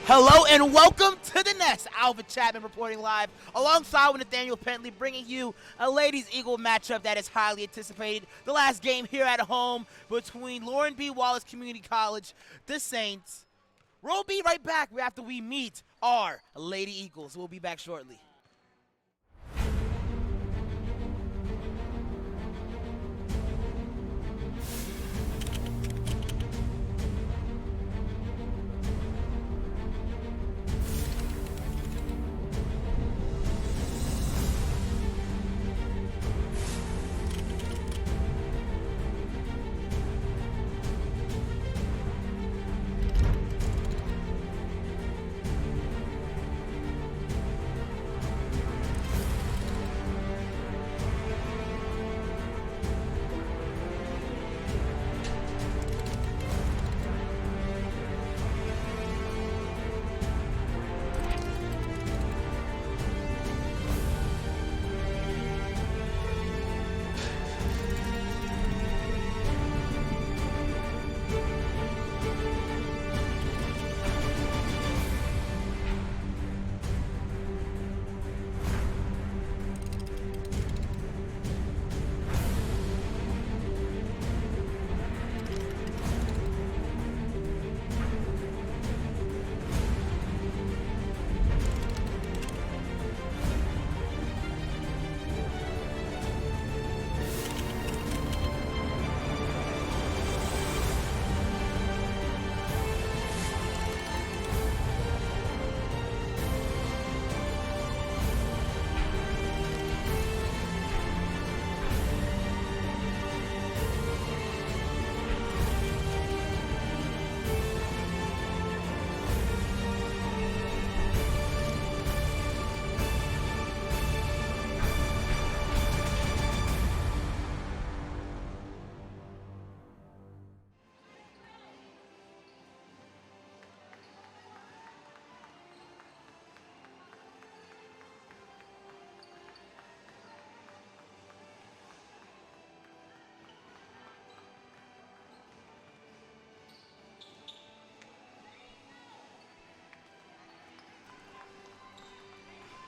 Hello and welcome to the Nest. Alvin Chapman reporting live alongside with Nathaniel Pentley, bringing you a Ladies Eagle matchup that is highly anticipated. The last game here at home between Lurleen B. Wallace Community College, the Saints. We'll be right back after we meet our Lady Eagles. We'll be back shortly.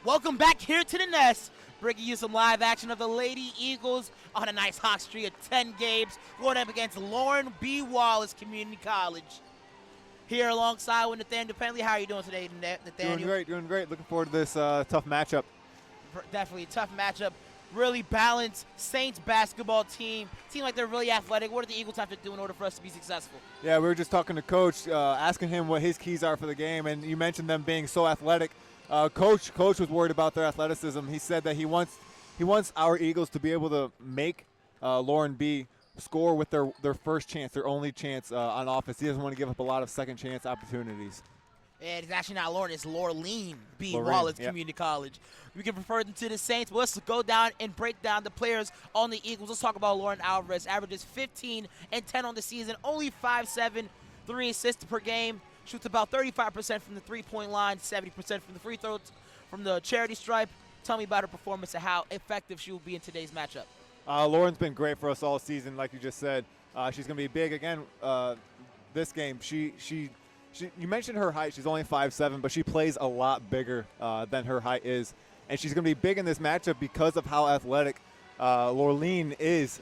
Welcome back here to the Nest, bringing you some live action of the Lady Eagles on a nice hot streak of 10 games, going up against Lurleen B. Wallace Community College. Here alongside with Nathaniel Pentley. How are you doing today, Nathaniel? Doing great. Looking forward to this tough matchup. Definitely a tough matchup. Really balanced Saints basketball team. Seem like they're really athletic. What do the Eagles have to do in order for us to be successful? Yeah, we were just talking to Coach, asking him what his keys are for the game, and you mentioned them being so athletic. Coach was worried about their athleticism. He said that he wants our Eagles to be able to make Lurleen B score with their first chance, their only chance on offense. He doesn't want to give up a lot of second chance opportunities. And it's actually not Lurleen, it's Lurleen B. Lurleen, Wallace yep. Community College. We can refer them to the Saints, but let's go down and break down the players on the Eagles. Let's talk about Lurleen Alvarez. Averages 15 and 10 on the season, only 5'7", 3 assists per game. Shoots about 35% from the three-point line, 70% from the free throws, from the charity stripe. Tell me about her performance and how effective she will be in today's matchup. Lurleen's been great for us all season, like you just said. She's going to be big again this game. You mentioned her height. She's only 5'7", but she plays a lot bigger than her height is. And she's going to be big in this matchup because of how athletic Lurleen is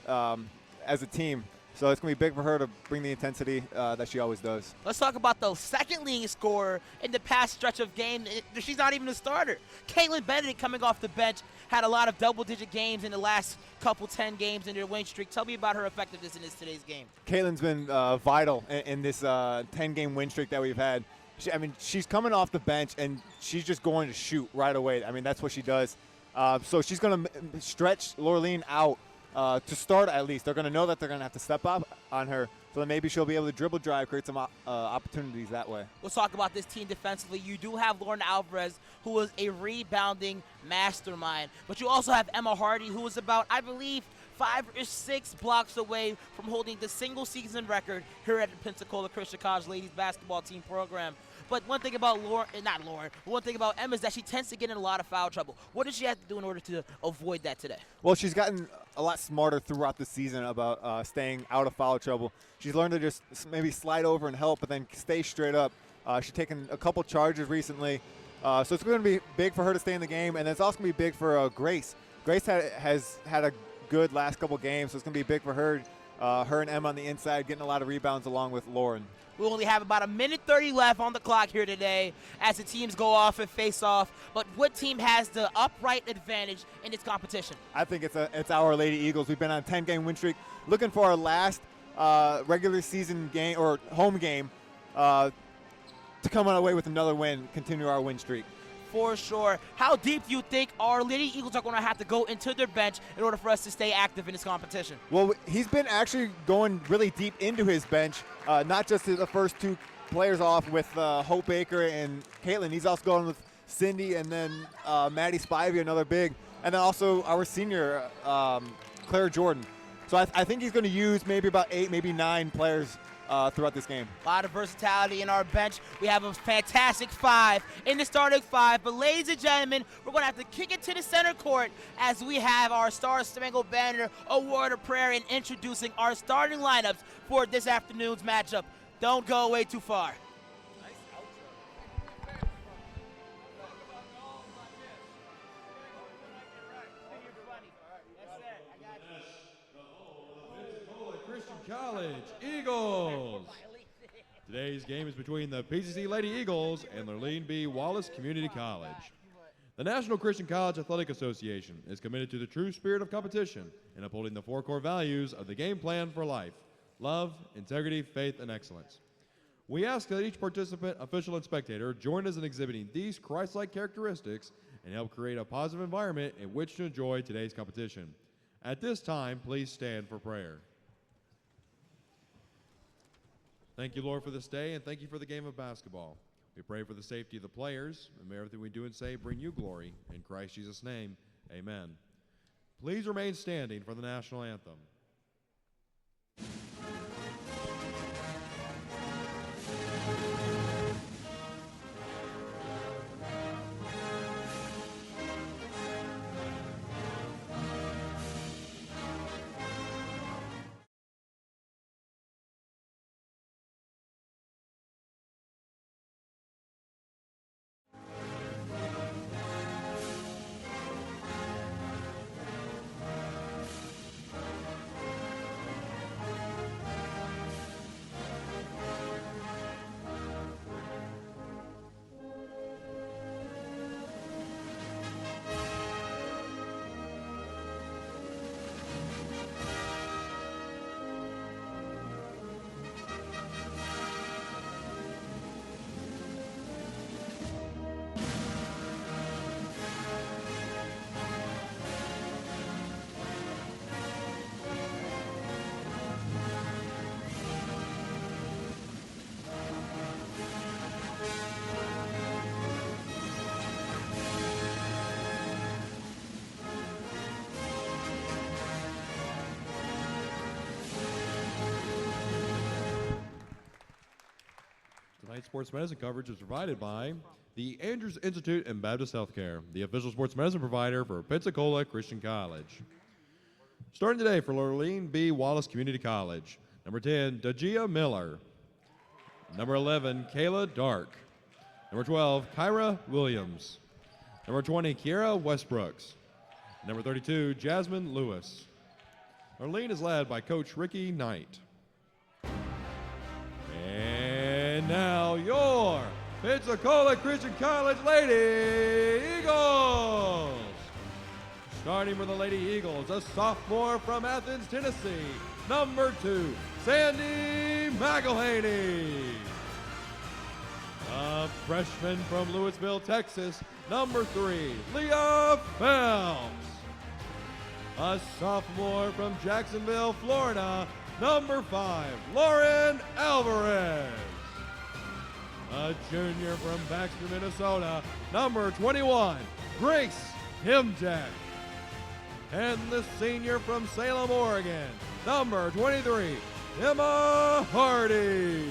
as a team. So it's going to be big for her to bring the intensity that she always does. Let's talk about the second leading scorer in the past stretch of game. She's not even a starter. Caitlin Benedict, coming off the bench, had a lot of double-digit games in the last couple 10 games in their win streak. Tell me about her effectiveness in today's game. Caitlin's been vital in this 10-game win streak that we've had. She's coming off the bench, and she's just going to shoot right away. That's what she does. So she's going to stretch Lurleen out. To start, at least. They're going to know that they're going to have to step up on her, so that maybe she'll be able to dribble drive, create some opportunities that way. We'll talk about this team defensively. You do have Lurleen Alvarez, who is a rebounding mastermind, but you also have Emma Hardy, who is about, I believe, 5 or 6 blocks away from holding the single-season record here at the Pensacola Christian College ladies basketball team program. But one thing about one thing about Emma is that she tends to get in a lot of foul trouble. What does she have to do in order to avoid that today? Well, she's gotten a lot smarter throughout the season about staying out of foul trouble. She's learned to just maybe slide over and help, but then stay straight up. She's taken a couple charges recently. So it's going to be big for her to stay in the game, and it's also going to be big for Grace. Grace has had a good last couple games, so it's going to be big for her. Her and Emma on the inside getting a lot of rebounds along with Lauren. We only have about a minute 30 left on the clock here today as the teams go off and face off. But what team has the upright advantage in this competition? I think it's our Lady Eagles. We've been on a 10-game win streak, looking for our last regular season game or home game to come away with another win, continue our win streak. For sure. How deep do you think our Lady Eagles are going to have to go into their bench in order for us to stay active in this competition? Well, he's been actually going really deep into his bench, not just the first two players off with Hope Baker and Caitlin. He's also going with Cindy and then Maddie Spivey, another big, and then also our senior, Claire Jordan. So I think he's going to use maybe about 8, maybe 9 players throughout this game. A lot of versatility in our bench. We have a fantastic 5 in the starting 5. But ladies and gentlemen, we're going to have to kick it to the center court as we have our Star Spangled Banner, a word of prayer, and introducing our starting lineups for this afternoon's matchup. Don't go away too far. College Eagles. Today's game is between the PCC Lady Eagles and Lurleen B. Wallace Community College. The National Christian College Athletic Association is committed to the true spirit of competition and upholding the 4 core values of the game plan for life: love, integrity, faith, and excellence. We ask that each participant, official, and spectator join us in exhibiting these Christ-like characteristics and help create a positive environment in which to enjoy today's competition. At this time, please stand for prayer. Thank you, Lord, for this day, and thank you for the game of basketball. We pray for the safety of the players, and may everything we do and say bring you glory. In Christ Jesus' name, amen. Please remain standing for the national anthem. Tonight's sports medicine coverage is provided by the Andrews Institute and Baptist Healthcare, the official sports medicine provider for Pensacola Christian College. Starting today for Lurleen B. Wallace Community College, number 10, Dagia Miller. Number 11, Kayla Dark. Number 12, Kyra Williams. Number 20, Kiera Westbrooks. Number 32, Jasmine Lewis. Lurleen is led by Coach Ricky Knight. And now your Pensacola Christian College Lady Eagles. Starting with the Lady Eagles, a sophomore from Athens, Tennessee, number 2, Sandy McElhaney. A freshman from Louisville, Texas, number 3, Leah Phelps. A sophomore from Jacksonville, Florida, number 5, Lauren Alvarez. A junior from Baxter, Minnesota, number 21, Grace Himjack. And the senior from Salem, Oregon, number 23, Emma Hardy.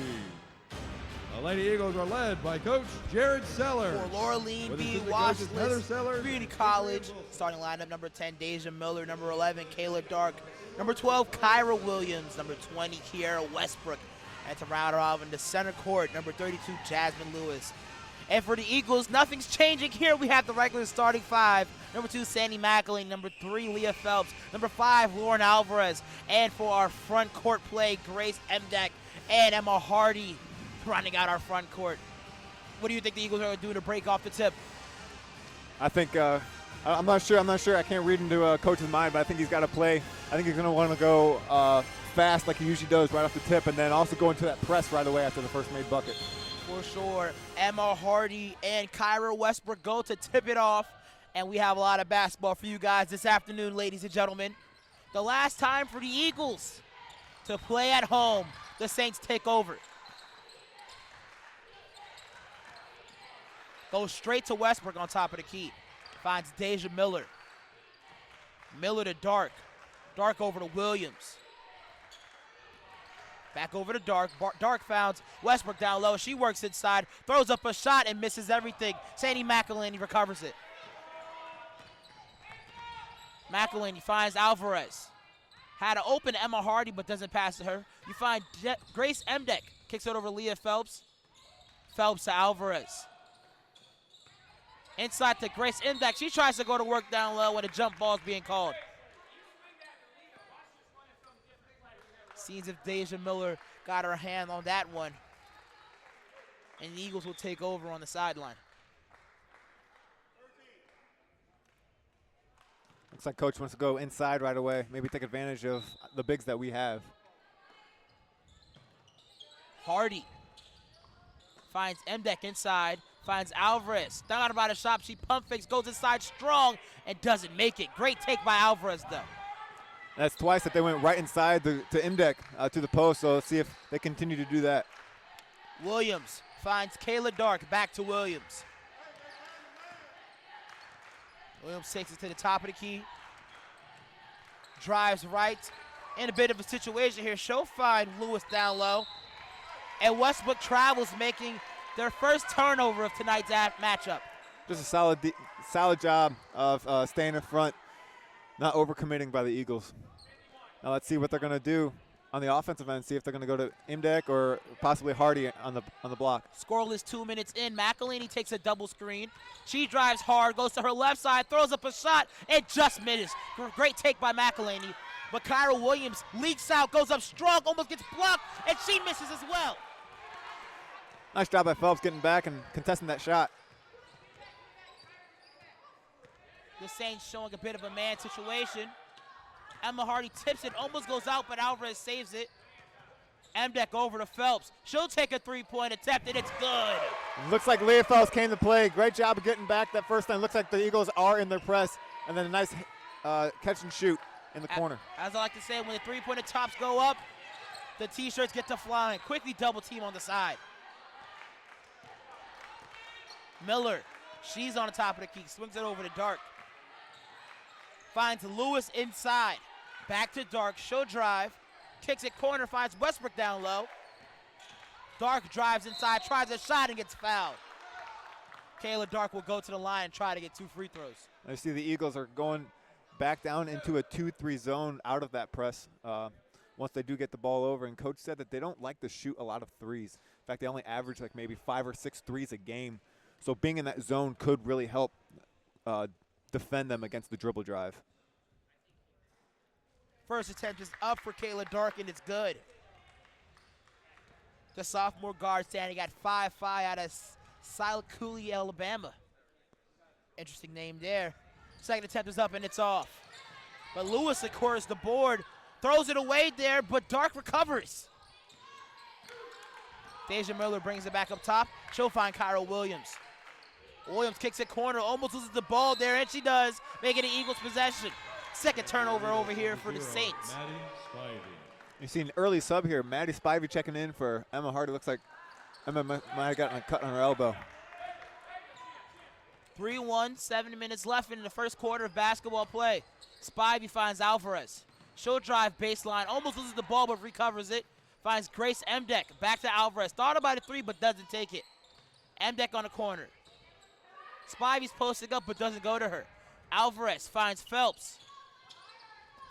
The Lady Eagles are led by Coach Jared Sellers. For Lurleen B. Wallace Community College, starting lineup: number 10, Deja Miller; number 11, Kayla Dark; number 12, Kyra Williams; number 20, Kiera Westbrook; And to round her off in the center court, number 32, Jasmine Lewis. And for the Eagles, nothing's changing here. We have the regular starting five. Number 2, Sandy McElwain. Number 3, Leah Phelps. Number 5, Lauren Alvarez. And for our front court play, Grace Emdeck and Emma Hardy rounding out our front court. What do you think the Eagles are going to do to break off the tip? I think I'm not sure. I can't read into coach's mind, but I think he's got to play. I think he's going to want to go fast like he usually does right off the tip, and then also go into that press right away after the first made bucket. For sure. Emma Hardy and Kyra Westbrook go to tip it off. And we have a lot of basketball for you guys this afternoon, ladies and gentlemen. The last time for the Eagles to play at home, the Saints take over. Goes straight to Westbrook on top of the key. Finds Deja Miller. Miller to Dark. Dark over to Williams. Back over to Dark. Dark founds Westbrook down low. She works inside, throws up a shot and misses everything. Sandy McElwain recovers it. McElwain finds Alvarez. Had to open Emma Hardy, but doesn't pass to her. You find Grace Emdeck. Kicks it over to Leah Phelps. Phelps to Alvarez. Inside to Grace Emdeck. She tries to go to work down low when a jump ball is being called. Seems if Deja Miller got her hand on that one. And the Eagles will take over on the sideline. Looks like coach wants to go inside right away. Maybe take advantage of the bigs that we have. Hardy finds Emdeck inside. Finds Alvarez. Thought about a shot. She pump fakes, goes inside strong, and doesn't make it. Great take by Alvarez, though. That's twice that they went right inside to Emdeck to the post, so let's see if they continue to do that. Williams finds Kayla Dark. Back to Williams. Williams takes it to the top of the key. Drives right. In a bit of a situation here. She'll find Lewis down low. And Westbrook travels, making their first turnover of tonight's matchup. Just a solid job of staying in front, not overcommitting by the Eagles. Now let's see what they're going to do on the offensive end, see if they're going to go to Emdeck or possibly Hardy on the block. Scoreless 2 minutes in. McElwain takes a double screen. She drives hard, goes to her left side, throws up a shot, and just misses. Great take by McElwain. But Kyra Williams leaks out, goes up strong, almost gets blocked, and she misses as well. Nice job by Phelps getting back and contesting that shot. The Saints showing a bit of a man situation. Emma Hardy tips it, almost goes out, but Alvarez saves it. Emdeck over to Phelps. She'll take a three-point attempt, and it's good. Looks like Leah Phelps came to play. Great job of getting back that first time. Looks like the Eagles are in their press, and then a nice catch and shoot in the corner. As I like to say, when the three-pointer tops go up, the T-shirts get to flying. Quickly double team on the side. Miller, she's on the top of the key, swings it over to Dark. Finds Lewis inside. Back to Dark, she'll drive. Kicks it corner, finds Westbrook down low. Dark drives inside, tries a shot and gets fouled. Kayla Dark will go to the line and try to get 2 free throws. I see the Eagles are going back down into a 2-3 zone out of that press once they do get the ball over. And coach said that they don't like to shoot a lot of threes. In fact, they only average like maybe 5 or 6 threes a game. So being in that zone could really help defend them against the dribble drive. First attempt is up for Kayla Dark, and it's good. The sophomore guard standing at 5'5" out of Silicooley, Alabama. Interesting name there. Second attempt is up, and it's off. But Lewis, of course, the board, throws it away there, but Dark recovers. Deja Miller brings it back up top. She'll find Kyra Williams. Williams kicks it corner, almost loses the ball there, and she does, making it Eagles possession. Second turnover over here for the Saints. You see an early sub here. Maddie Spivey checking in for Emma Hardy. Looks like Emma might have gotten a cut on her elbow. 3-1, 7 minutes left in the first quarter of basketball play. Spivey finds Alvarez. She'll drive baseline, almost loses the ball but recovers it. Finds Grace Emdeck, back to Alvarez. Thought about a three but doesn't take it. Emdeck on the corner. Spivey's posting up but doesn't go to her. Alvarez finds Phelps.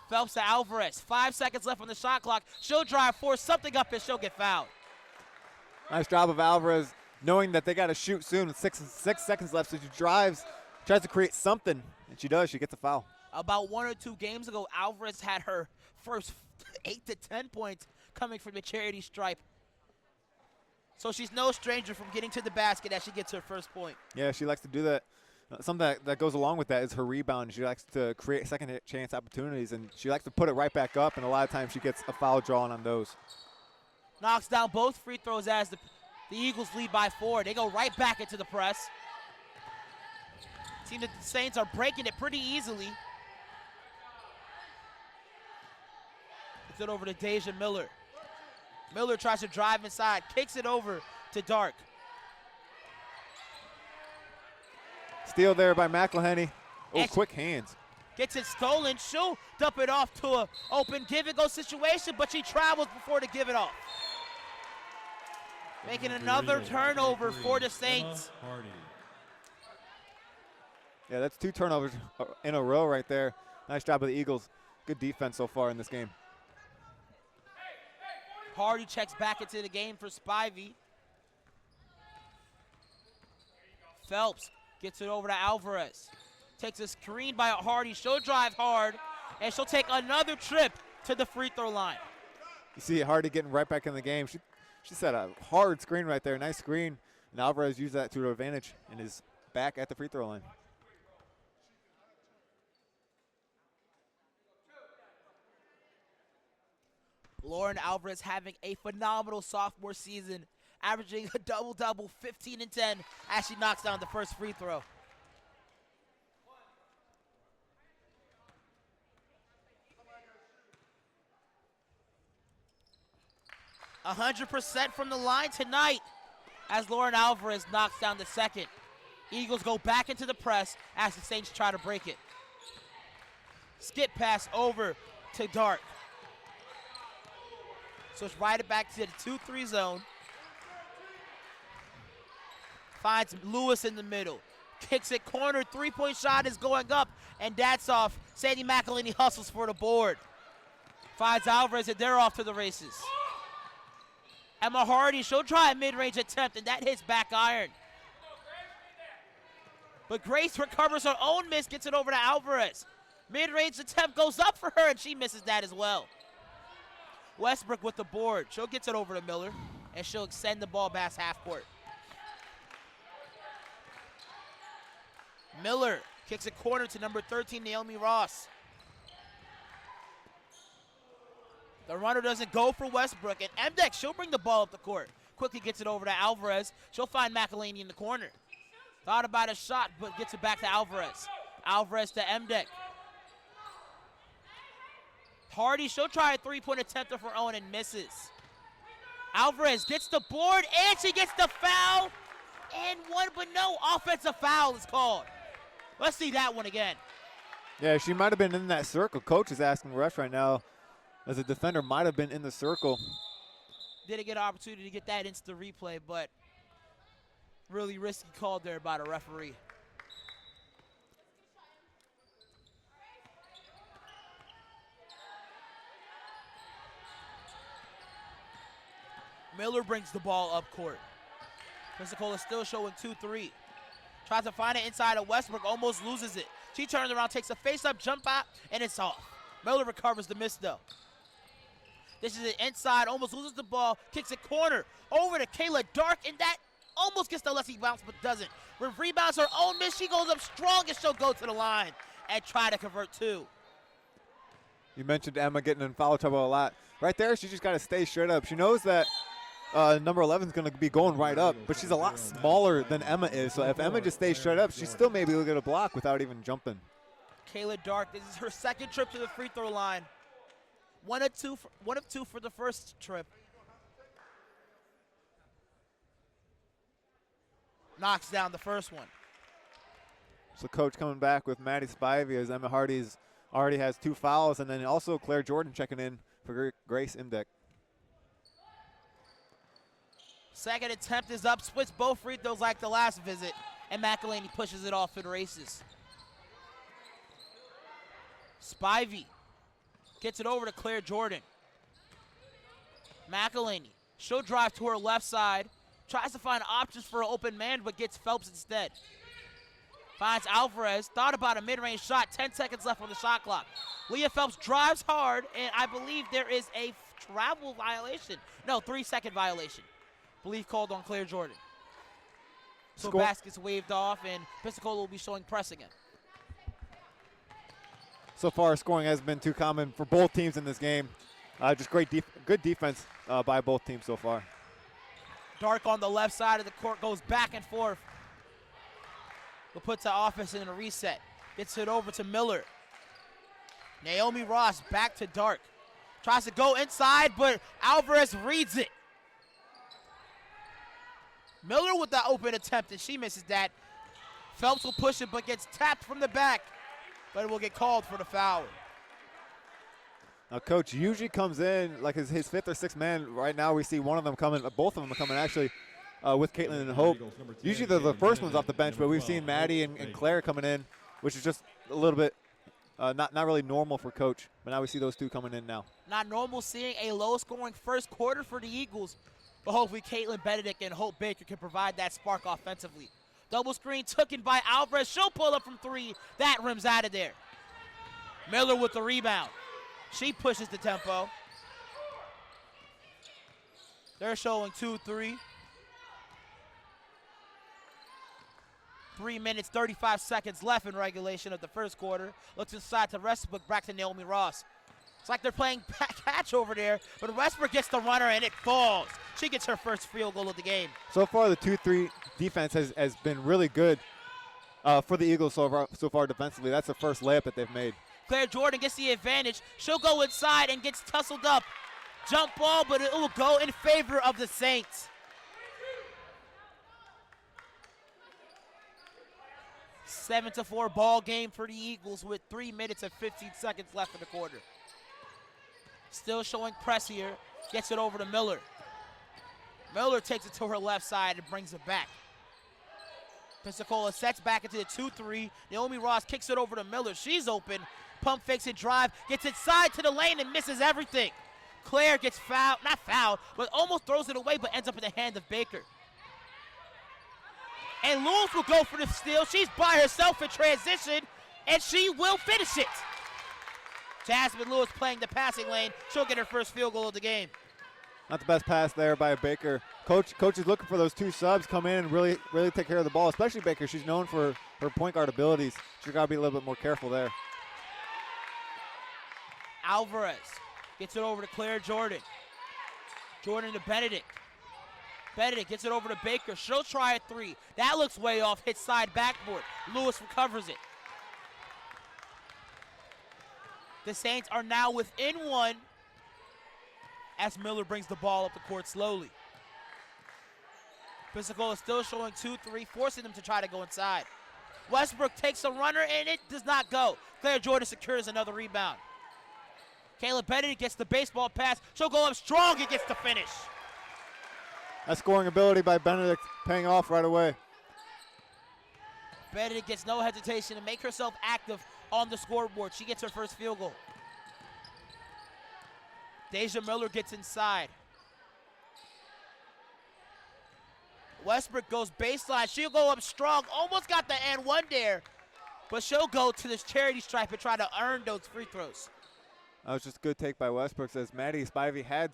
Phelps to Alvarez. 5 seconds left on the shot clock. She'll drive, force something up, and she'll get fouled. Nice job of Alvarez, knowing that they got to shoot soon with 6 seconds left. So she drives, tries to create something, and she does. She gets a foul. About 1 or 2 games ago, Alvarez had her first 8 to 10 points coming from the charity stripe. So she's no stranger from getting to the basket as she gets her first point. Yeah, she likes to do that. Something that goes along with that is her rebound. She likes to create second chance opportunities, and she likes to put it right back up, and a lot of times she gets a foul drawn on those. Knocks down both free throws as the Eagles lead by 4. They go right back into the press. Seems that the Saints are breaking it pretty easily. Gets it over to Deja Miller. Miller tries to drive inside, kicks it over to Dark. Steal there by McElhenney. Oh, And quick hands. Gets it stolen. She'll dump it off to an open give-and-go situation, but she travels before to give it off. Making another turnover for the Saints. Yeah, that's 2 turnovers in a row right there. Nice job of the Eagles. Good defense so far in this game. Hardy checks back into the game for Spivey. Phelps gets it over to Alvarez. Takes a screen by Hardy. She'll drive hard, and she'll take another trip to the free throw line. You see Hardy getting right back in the game. She set a hard screen right there. Nice screen. And Alvarez used that to her advantage and is back at the free throw line. Lauren Alvarez having a phenomenal sophomore season, averaging a double-double, 15 and 10, as she knocks down the first free throw. A 100% from the line tonight as Lauren Alvarez knocks down the second. Eagles go back into the press as the Saints try to break it. Skip pass over to Dark. So it's right it back to the 2-3 zone. Finds Lewis in the middle. Kicks it corner, 3-point shot is going up, and that's off. Sadie McElhenney hustles for the board. Finds Alvarez, and they're off to the races. Emma Hardy, she'll try a mid-range attempt, and that hits back iron. But Grace recovers her own miss, gets it over to Alvarez. Mid-range attempt goes up for her, and she misses that as well. Westbrook with the board. She'll get it over to Miller, and she'll extend the ball past half court. Miller kicks it corner to number 13, Naomi Ross. The runner doesn't go for Westbrook, and Mdek, she'll bring the ball up the court. Quickly gets it over to Alvarez. She'll find McElhenney in the corner. Thought about a shot, but gets it back to Alvarez. Alvarez to Mdek. Hardy, she'll try a 3-point attempt of her own and misses. Alvarez gets the board, and she gets the foul. And one, but no offensive foul is called. Let's see that one again. Yeah, she might have been in that circle. Coach is asking refs right now, as a defender might have been in the circle. Didn't get an opportunity to get that instant replay, but really risky call there by the referee. Miller brings the ball up court. Pensacola still showing 2-3. Tries to find it inside of Westbrook, almost loses it. She turns around, takes a face-up jump out, and it's off. Miller recovers the miss, though. This is it inside, almost loses the ball, kicks it corner, over to Kayla Dark, and that almost gets the lefty bounce, but doesn't. Rebounds her own miss, she goes up strong, and she'll go to the line and try to convert 2. You mentioned Emma getting in foul trouble a lot. Right there, she just got to stay straight up. She knows that number 11 is going to be going right up, but she's a lot smaller than Emma is. So if Emma just stays straight up, she still may be able to get a block without even jumping. Kayla Dark, this is her second trip to the free throw line. One of two for the first trip. Knocks down the first one. So coach coming back with Maddie Spivey as Emma Hardy's already has 2 fouls, and then also Claire Jordan checking in for Grace Imdek. Second attempt is up, splits both free throws like the last visit, and McElhenney pushes it off for the races. Spivey gets it over to Claire Jordan. McElhenney, she'll drive to her left side, Tries to find options for an open man, but gets Phelps instead. Finds Alvarez. Thought about a mid-range shot. 10 seconds left on the shot clock. Leah Phelps drives hard, and I believe there is a travel violation. No, 3-second violation. Believe called on Claire Jordan. So basket's waved off, and Pensacola will be showing press again. So far, scoring hasn't been too common for both teams in this game. Just good defense by both teams so far. Dark on the left side of the court goes back and forth. But puts the offense in a reset. Gets it over to Miller. Naomi Ross back to Dark. Tries to go inside, but Alvarez reads it. Miller with the open attempt, and she misses that. Phelps will push it, but gets tapped from the back. But it will get called for the foul. Now, Coach usually comes in like his 5th or 6th man. Right now, we see one of them coming, both of them are coming actually with Caitlin and Hope. Usually, they're the first ones off the bench, but we've seen Maddie and Claire coming in, which is just a little bit not really normal for Coach. But now we see those two coming in now. Not normal seeing a low-scoring first quarter for the Eagles, but hopefully Caitlin Benedict and Hope Baker can provide that spark offensively. Double screen taken by Alvarez. She'll pull up from 3. That rims out of there. Miller with the rebound. She pushes the tempo. They're showing 2-3. 3 minutes, 35 seconds left in regulation of the first quarter. Looks inside to Westbrook, back to Naomi Ross. It's like they're playing catch over there, but Westbrook gets the runner and it falls. She gets her first field goal of the game. So far, the 2-3 defense has been really good for the Eagles so far defensively. That's the first layup that they've made. Claire Jordan gets the advantage. She'll go inside and gets tussled up. Jump ball, but it will go in favor of the Saints. 7-4 ball game for the Eagles with 3 minutes and 15 seconds left in the quarter. Still showing press here. Gets it over to Miller. Miller takes it to her left side and brings it back. Pensacola sets back into the 2-3. Naomi Ross kicks it over to Miller. She's open. Pump fakes it, drive. Gets inside to the lane and misses everything. Claire gets fouled, not fouled, but almost throws it away, but ends up in the hand of Baker. And Lewis will go for the steal. She's by herself in transition, and she will finish it. Jasmine Lewis playing the passing lane. She'll get her first field goal of the game. Not the best pass there by Baker. Coach is looking for those 2 subs, come in and really take care of the ball, especially Baker. She's known for her point guard abilities. She's got to be a little bit more careful there. Alvarez gets it over to Claire Jordan. Jordan to Benedict. Benedict gets it over to Baker. She'll try a 3. That looks way off. Hits side backboard. Lewis recovers it. The Saints are now within 1 as Miller brings the ball up the court slowly. Pensacola still showing 2-3, forcing them to try to go inside. Westbrook takes a runner, and it does not go. Claire Jordan secures another rebound. Kayla Benedict gets the baseball pass. She'll go up strong and gets the finish. That scoring ability by Benedict paying off right away. Benedict gets no hesitation to make herself active on the scoreboard. She gets her first field goal. Deja Miller gets inside. Westbrook goes baseline. She'll go up strong. Almost got the and 1 there. But she'll go to this charity stripe and try to earn those free throws. That was just a good take by Westbrook. Says Maddie Spivey had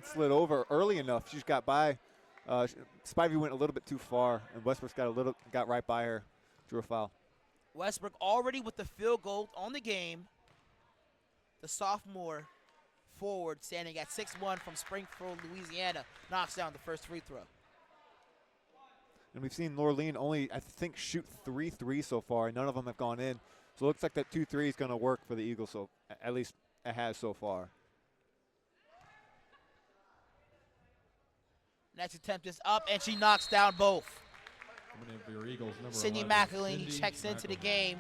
slid over early enough. She just got by. Spivey went a little bit too far, and Westbrook's got right by her. Drew a foul. Westbrook already with the field goal on the game. The sophomore forward standing at 6'1" from Springfield, Louisiana, knocks down the first free throw. And we've seen Lurleen only, I think, shoot 3 threes so far, and none of them have gone in. So it looks like that 2-3 is going to work for the Eagles, so at least it has so far. Next attempt is up, and she knocks down both. Coming in for your Eagles, number Cindy 11, McElhaney Cindy checks into the McElhaney. game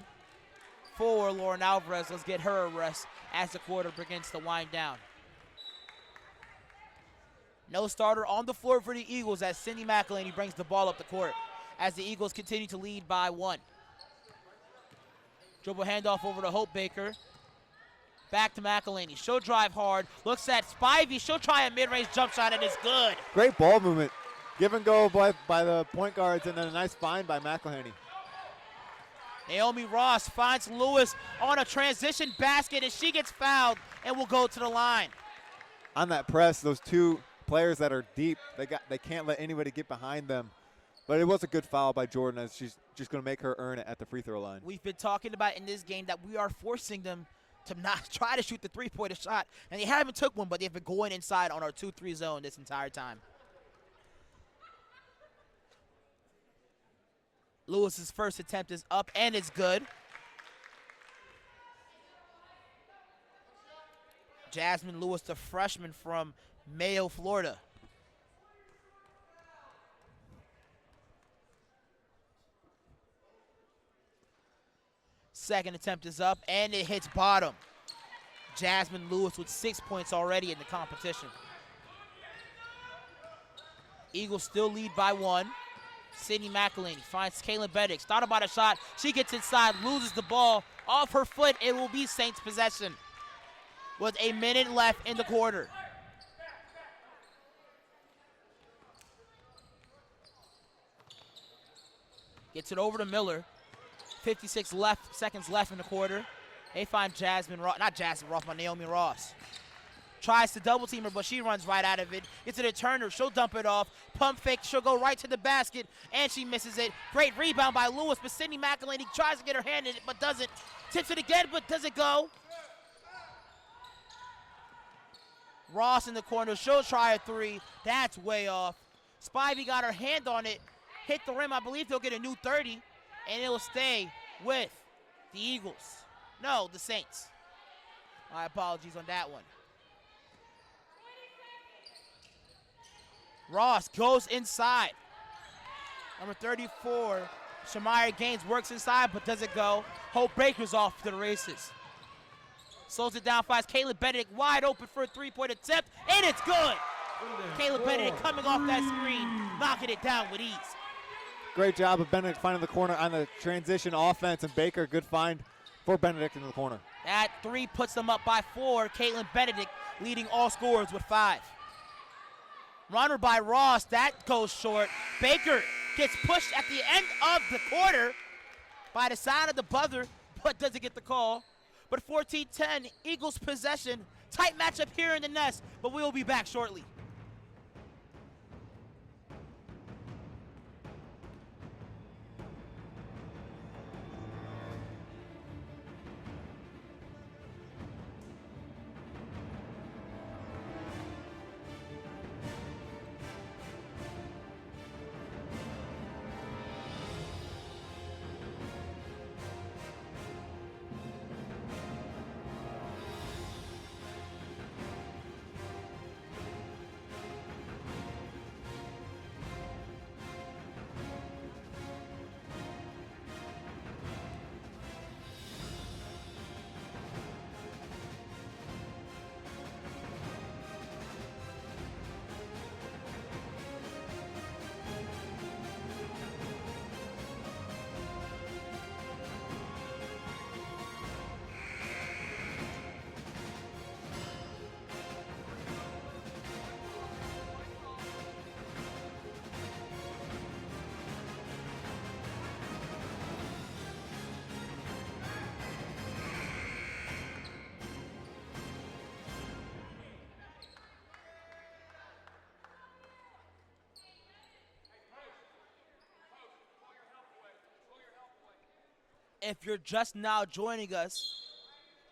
for Lauren Alvarez. Let's get her a rest as the quarter begins to wind down. No starter on the floor for the Eagles as Cindy McElhaney brings the ball up the court as the Eagles continue to lead by 1. Dribble handoff over to Hope Baker. Back to McElhaney. She'll drive hard. Looks at Spivey. She'll try a mid-range jump shot, and it's good. Great ball movement Give and go by the point guards, and then a nice find by McElhaney. Naomi Ross finds Lewis on a transition basket, and she gets fouled and will go to the line. On that press, those two players that are deep, they can't let anybody get behind them. But it was a good foul by Jordan, as she's just going to make her earn it at the free throw line. We've been talking about in this game that we are forcing them to not try to shoot the three-pointer shot, and they haven't took one, but they've been going inside on our 2-3 zone this entire time. Lewis's first attempt is up, and it's good. Jasmine Lewis, the freshman from Mayo, Florida. Second attempt is up, and it hits bottom. Jasmine Lewis with 6 points already in the competition. Eagles still lead by 1. Sydney McElhaney finds Kaylin Benedict. Thought about a shot. She gets inside, loses the ball off her foot. It will be Saints possession with a minute left in the quarter. Gets it over to Miller. 56 seconds left in the quarter. They find Naomi Ross. Tries to double team her, but she runs right out of it. Gets it to Turner. She'll dump it off. Pump fake. She'll go right to the basket, and she misses it. Great rebound by Lewis, but Sydney McElhaney tries to get her hand in it, but doesn't. Tips it again, but does it go? Ross in the corner. She'll try a three. That's way off. Spivey got her hand on it. Hit the rim. I believe they'll get a new 30, and it'll stay with the Eagles. No, the Saints. My apologies on that one. Ross goes inside. Number 34, Shamaya Gaines works inside, but doesn't go. Hope Baker's off to the races. Slows it down, finds Kaylin Benedict wide open for a three-point attempt, and it's good. Kaylin Benedict coming off that screen, knocking it down with ease. Great job of Benedict finding the corner on the transition offense, and Baker, good find for Benedict in the corner. That three puts them up by 4. Kaylin Benedict leading all scorers with 5. Runner by Ross, that goes short. Baker gets pushed at the end of the quarter by the side of the buzzer, but doesn't get the call. But 14-10, Eagles possession. Tight matchup here in the nest, but we'll be back shortly. If you're just now joining us,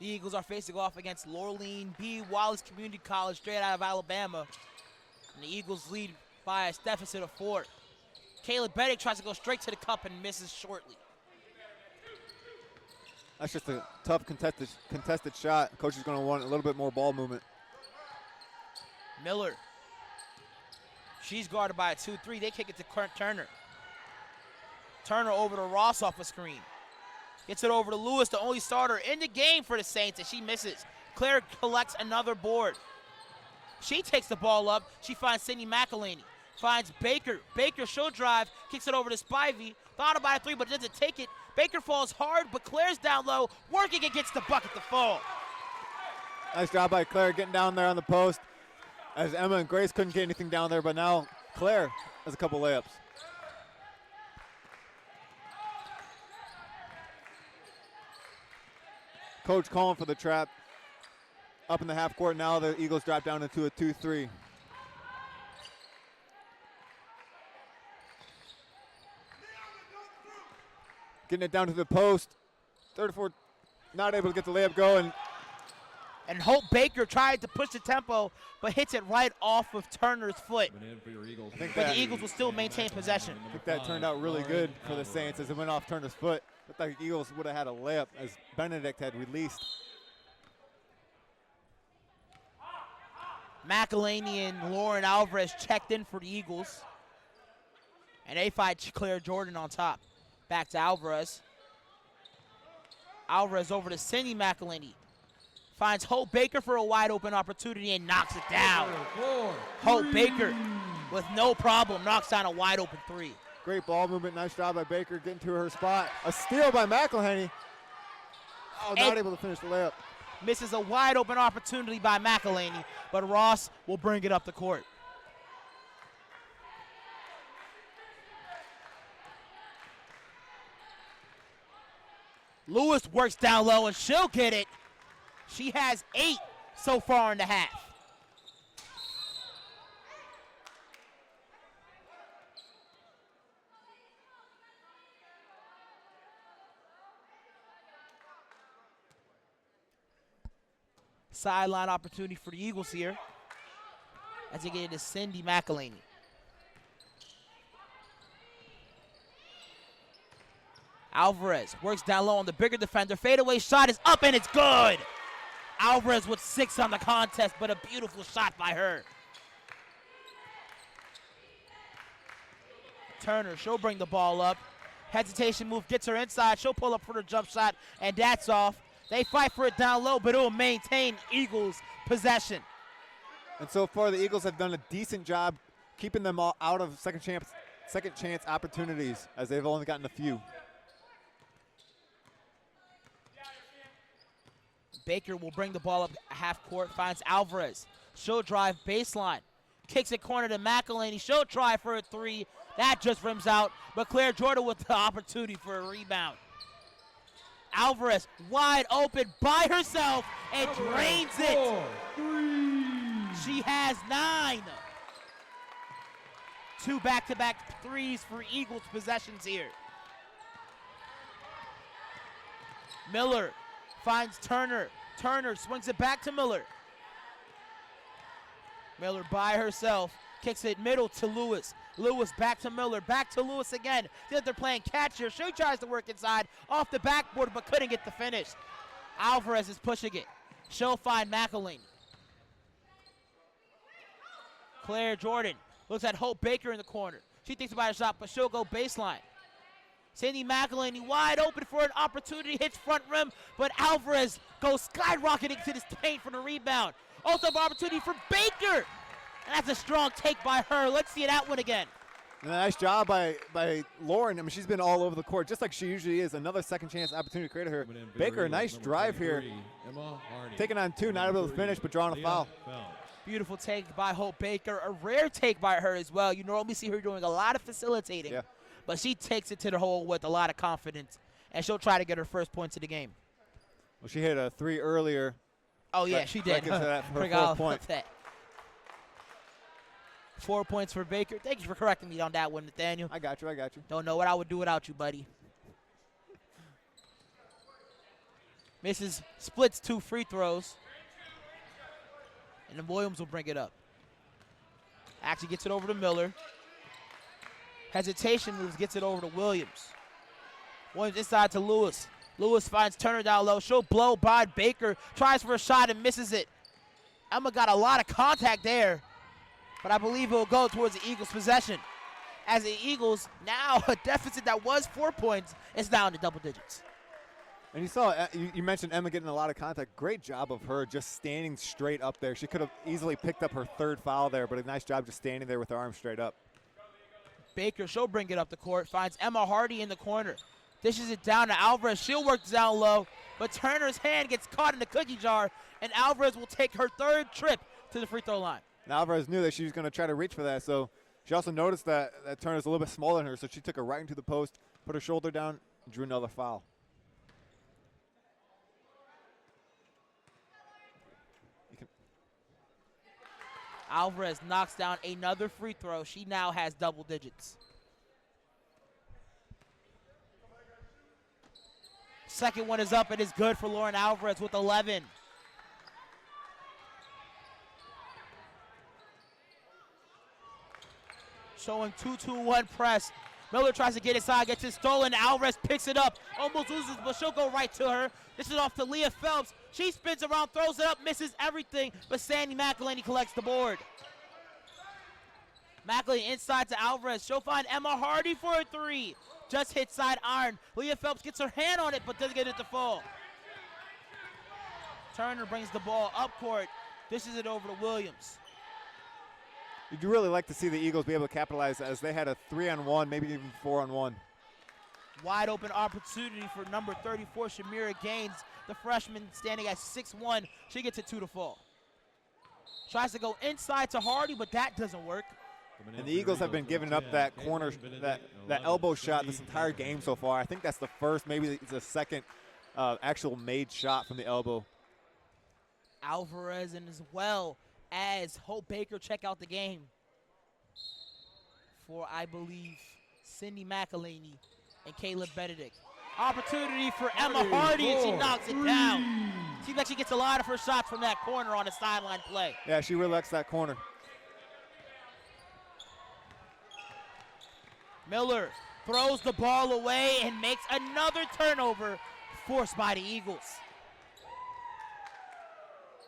the Eagles are facing off against Lurleen B. Wallace Community College, straight out of Alabama. And the Eagles lead by a deficit of 4. Kaylin Benedict tries to go straight to the cup and misses shortly. That's just a tough contested shot. Coach is going to want a little bit more ball movement. Miller. She's guarded by a 2-3. They kick it to Turner. Turner over to Ross off a screen. Gets it over to Lewis, the only starter in the game for the Saints, and she misses. Claire collects another board. She takes the ball up. She finds Sydney McElhaney. Finds Baker. Baker, she'll drive. Kicks it over to Spivey. Thought about a 3, but doesn't take it. Baker falls hard, but Claire's down low. Working against the bucket to fall. Nice job by Claire getting down there on the post, as Emma and Grace couldn't get anything down there, but now Claire has a couple layups. Coach calling for the trap. Up in the half court now, the Eagles drop down into a 2-3. Getting it down to the post. 34, not able to get the layup going. And Hope Baker tried to push the tempo, but hits it right off of Turner's foot. But the Eagles will still maintain possession. I think that turned out really good for the Saints as it went off Turner's foot. Looked like the Eagles would have had a layup as Benedict had released. McElhaney and Lauren Alvarez checked in for the Eagles. And they fight Claire Jordan on top. Back to Alvarez. Alvarez over to Cindy McElhaney. Finds Hope Baker for a wide open opportunity and knocks it down. Hope Baker with no problem knocks down a wide open three. Great ball movement, nice job by Baker getting to her spot. A steal by McElhaney. Oh, not able to finish the layup. Misses a wide open opportunity by McElhaney, but Ross will bring it up the court. Lewis works down low and she'll get it. She has 8 so far in the half. Sideline opportunity for the Eagles here as they get it to Cindy McElhaney. Alvarez works down low on the bigger defender. Fadeaway shot is up and it's good. Alvarez with 6 on the contest, but a beautiful shot by her. Turner, she'll bring the ball up. Hesitation move gets her inside. She'll pull up for the jump shot, and that's off. They fight for it down low, but it will maintain Eagles possession. And so far, the Eagles have done a decent job keeping them all out of second chance opportunities, as they've only gotten a few. Baker will bring the ball up half court, finds Alvarez. She'll drive baseline. Kicks it corner to McElhaney. She'll try for a 3. That just rims out, but Claire Jordan with the opportunity for a rebound. Alvarez wide open by herself and drains it. She has 9. 2 back-to-back threes for Eagles possessions here. Miller finds Turner. Turner swings it back to Miller. Miller by herself. Kicks it middle to Lewis. Lewis back to Miller. Back to Lewis again. They're playing catch here. She tries to work inside. Off the backboard, but couldn't get the finish. Alvarez is pushing it. She'll find McElhaney. Claire Jordan looks at Hope Baker in the corner. She thinks about a shot, but she'll go baseline. Cindy McElhaney wide open for an opportunity, hits front rim, but Alvarez goes skyrocketing to this paint for the rebound. Also an opportunity for Baker, and that's a strong take by her. Let's see that one again. And a nice job by Lauren. I mean, she's been all over the court, just like she usually is. Another second chance opportunity to create her. Baker, a nice drive here. Taking on 2, not able to finish, but drawing a foul. Beautiful take by Hope Baker. A rare take by her as well. You normally see her doing a lot of facilitating. Yeah. But she takes it to the hole with a lot of confidence, and she'll try to get her first points of the game. Well, she hit a 3 earlier. Oh, yeah, she did. That for her Forgot 4th point. that. 4 points for Baker. Thank you for correcting me on that one, Nathaniel. I got you. Don't know what I would do without you, buddy. Misses, splits 2 free throws. And then Williams will bring it up. Actually gets it over to Miller. Hesitation moves, gets it over to Williams. Williams inside to Lewis. Lewis finds Turner down low. She'll blow by Baker. Tries for a shot and misses it. Emma got a lot of contact there, but I believe it will go towards the Eagles' possession. As the Eagles, now a deficit that was 4 points, is down to double digits. And you saw, you mentioned Emma getting a lot of contact. Great job of her just standing straight up there. She could have easily picked up her 3rd foul there, but a nice job just standing there with her arms straight up. Baker, she'll bring it up the court, finds Emma Hardy in the corner. Dishes it down to Alvarez. She'll work down low, but Turner's hand gets caught in the cookie jar, and Alvarez will take her 3rd trip to the free throw line. And Alvarez knew that she was going to try to reach for that, so She also noticed that that turner is a little bit smaller than her, so she took her right into the post, put her shoulder down, and drew another foul. Alvarez knocks down another free throw. She now has double digits. Second one is up and is good for Lauren Alvarez with 11. Showing 2-2-1 press. Miller tries to get inside, gets it stolen. Alvarez picks it up, almost loses, but she'll go right to her. This is off to Leah Phelps. She spins around, throws it up, misses everything, but Sandy McElhaney collects the board. McElhaney inside to Alvarez. She'll find Emma Hardy for a three. Just hit side iron. Leah Phelps gets her hand on it, but doesn't get it to fall. Turner brings the ball up court. Dishes it over to Williams. You'd really like to see the Eagles be able to capitalize as they had a 3-on-1, maybe even 4-on-1. Wide open opportunity for number 34, Shamira Gaines, the freshman standing at 6'1". She gets it 2 to fall. Tries to go inside to Hardy, but that doesn't work. And the Eagles have been giving up that corner, that elbow shot this entire game so far. I think that's the first, maybe it's the second actual made shot from the elbow. Alvarez and as well as Hope Baker check out the game for, I believe, Cindy McElhaney and Caleb Benedict. Opportunity for Emma Hardy, and she knocks it down. Seems like she gets a lot of her shots from that corner on a sideline play. Yeah, she really likes that corner. Miller throws the ball away and makes another turnover forced by the Eagles.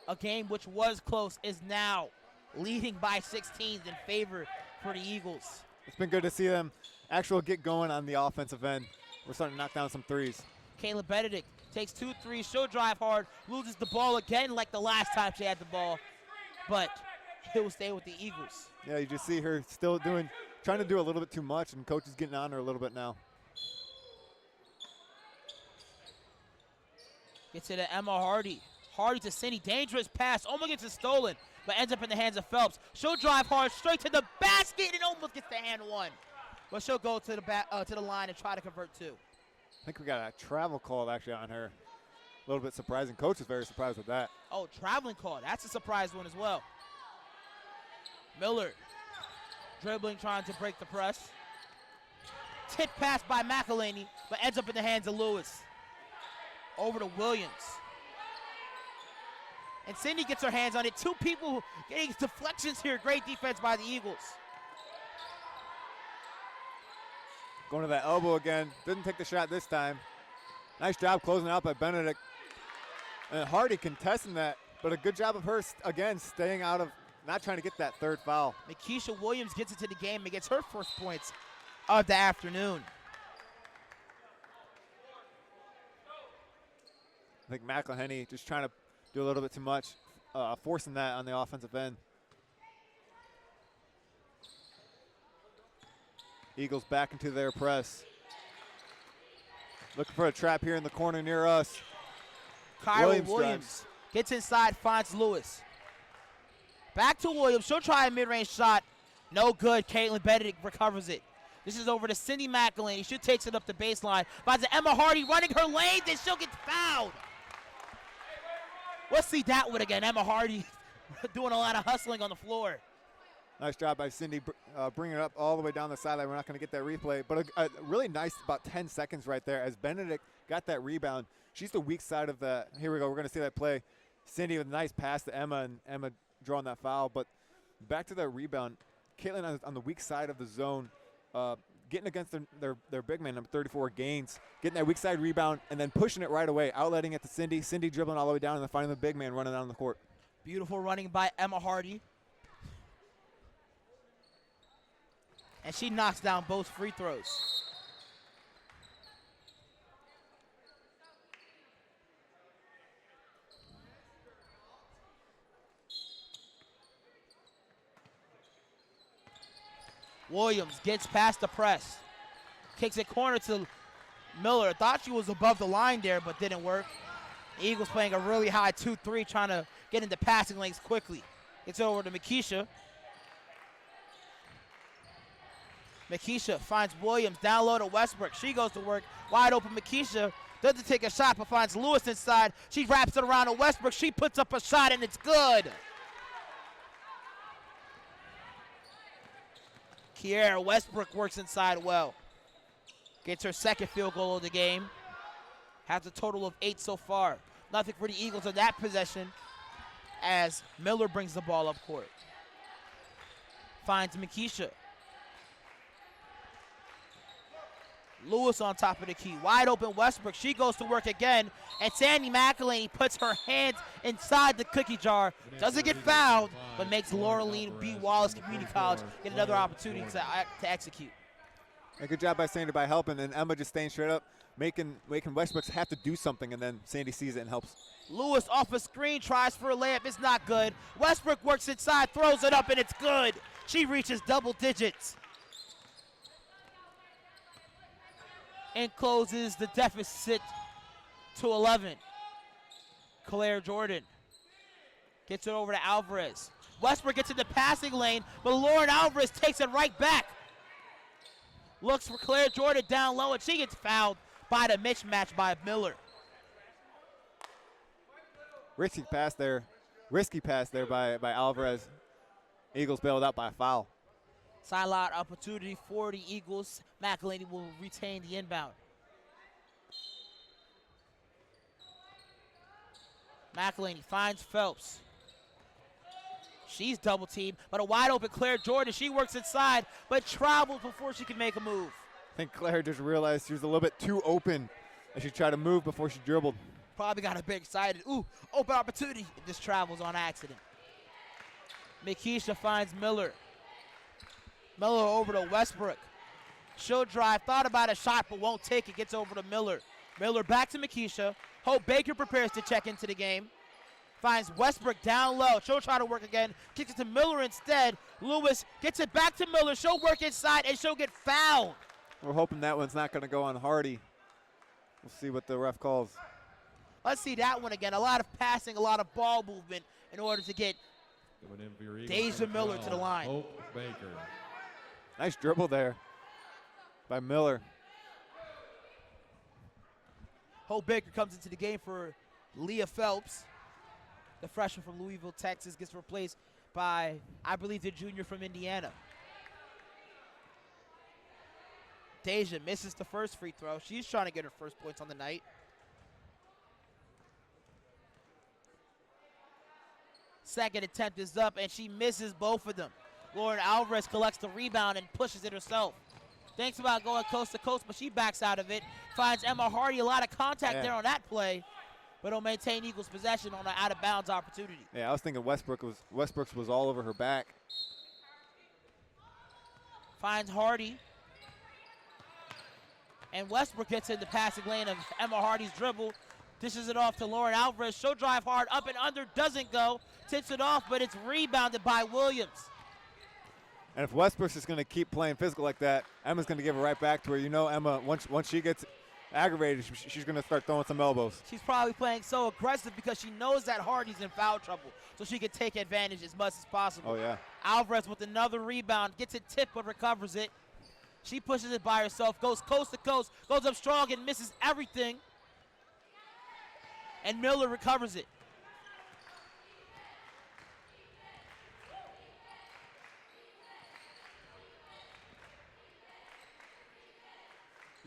A game which was close is now leading by 16 in favor for the Eagles. It's been good to see them actually get going on the offensive end. We're starting to knock down some threes. Caleb Benedict takes 2 threes, she'll drive hard, loses the ball again like the last time she had the ball, but it will stay with the Eagles. Yeah, you just see her still trying to do a little bit too much, and coach is getting on her a little bit now. Gets it to Emma Hardy. Hardy to Cindy, dangerous pass, almost gets it stolen, but ends up in the hands of Phelps. She'll drive hard straight to the basket and almost gets the hand one. But she'll go to the line and try to convert 2. I think we got a travel call actually on her. A little bit surprising. Coach is very surprised with that. Oh, traveling call. That's a surprise one as well. Miller dribbling, trying to break the press. Tip pass by McElhaney, but ends up in the hands of Lewis. Over to Williams. And Cindy gets her hands on it. 2 people getting deflections here. Great defense by the Eagles. Going to that elbow again. Didn't take the shot this time. Nice job closing out by Benedict. And Hardy contesting that, but a good job of her, again, staying out of, not trying to get that third foul. Makisha Williams gets into the game and gets her first points of the afternoon. I think McElhaney just trying to do a little bit too much, forcing that on the offensive end. Eagles back into their press. Looking for a trap here in the corner near us. Kyra Williams gets inside, finds Lewis. Back to Williams. She'll try a mid-range shot. No good. Caitlin Benedict recovers it. This is over to Cindy McElhaney. She takes it up the baseline. Finds Emma Hardy running her lanes, and she'll get fouled. Let's see that one again. Emma Hardy doing a lot of hustling on the floor. Nice job by Cindy bringing it up all the way down the sideline. We're not going to get that replay, but a really nice about 10 seconds right there as Benedict got that rebound. She's the weak side of the, here we go, we're going to see that play. Cindy with a nice pass to Emma, and Emma drawing that foul, but back to that rebound. Caitlin on the weak side of the zone, getting against their big man, number 34, Gaines, getting that weak side rebound and then pushing it right away, outletting it to Cindy. Cindy dribbling all the way down and then finding the big man running down the court. Beautiful running by Emma Hardy. And she knocks down both free throws. Williams gets past the press. Kicks it corner to Miller. Thought she was above the line there, but didn't work. The Eagles playing a really high 2-3, trying to get into passing lanes quickly. It's over to Makisha. Makisha finds Williams down low to Westbrook. She goes to work. Wide open Makisha doesn't take a shot but finds Lewis inside. She wraps it around to Westbrook. She puts up a shot and it's good. Kiera Westbrook works inside well. Gets her second field goal of the game. Has a total of 8 so far. Nothing for the Eagles on that possession as Miller brings the ball up court. Finds Makisha. Lewis on top of the key. Wide open Westbrook. She goes to work again. And Sandy McElhaney puts her hands inside the cookie jar. Doesn't get fouled, but makes Lurleen B. Wallace Community College get another opportunity to execute. A good job by Sandy by helping, and Emma just staying straight up, making Westbrook have to do something, and then Sandy sees it and helps. Lewis off a screen, tries for a layup. It's not good. Westbrook works inside, throws it up, and it's good. She reaches double digits. And closes the deficit to 11. Claire Jordan gets it over to Alvarez. Westbrook gets in the passing lane, but Lauren Alvarez takes it right back. Looks for Claire Jordan down low, and she gets fouled by the mismatch by Miller. Risky pass there by Alvarez. Eagles bailed out by a foul. Sideline opportunity for the Eagles. McElhaney will retain the inbound. McElhaney finds Phelps. She's double teamed, but a wide open Claire Jordan. She works inside, but travels before she can make a move. I think Claire just realized she was a little bit too open as she tried to move before she dribbled. Probably got a bit excited. Ooh, open opportunity. It just travels on accident. Makisha finds Miller. Miller over to Westbrook. She'll drive, thought about a shot, but won't take it. Gets over to Miller. Miller back to Makisha. Hope Baker prepares to check into the game. Finds Westbrook down low. She'll try to work again. Kicks it to Miller instead. Lewis gets it back to Miller. She'll work inside, and she'll get fouled. We're hoping that one's not going to go on Hardy. We'll see what the ref calls. Let's see that one again. A lot of passing, a lot of ball movement in order to get Deja Miller to the line. Hope Baker. Nice dribble there by Miller. Hope Baker comes into the game for Leah Phelps. The freshman from Louisville, Texas, gets replaced by, I believe, the junior from Indiana. Deja misses the first free throw. She's trying to get her first points on the night. Second attempt is up, and she misses both of them. Lauren Alvarez collects the rebound and pushes it herself. Thinks about going coast to coast, but she backs out of it. Finds Emma Hardy, a lot of contact there on that play, but will maintain Eagles possession on an out-of-bounds opportunity. Yeah, I was thinking Westbrook's was all over her back. Finds Hardy. And Westbrook gets in the passing lane of Emma Hardy's dribble. Dishes it off to Lauren Alvarez. She'll drive hard, up and under, doesn't go. Tips it off, but it's rebounded by Williams. And if Westbrook's just going to keep playing physical like that, Emma's going to give it right back to her. You know, Emma, once she gets aggravated, she's going to start throwing some elbows. She's probably playing so aggressive because she knows that Hardy's in foul trouble, so she can take advantage as much as possible. Oh, yeah. Alvarez with another rebound, gets it tipped but recovers it. She pushes it by herself, goes coast to coast, goes up strong and misses everything. And Miller recovers it.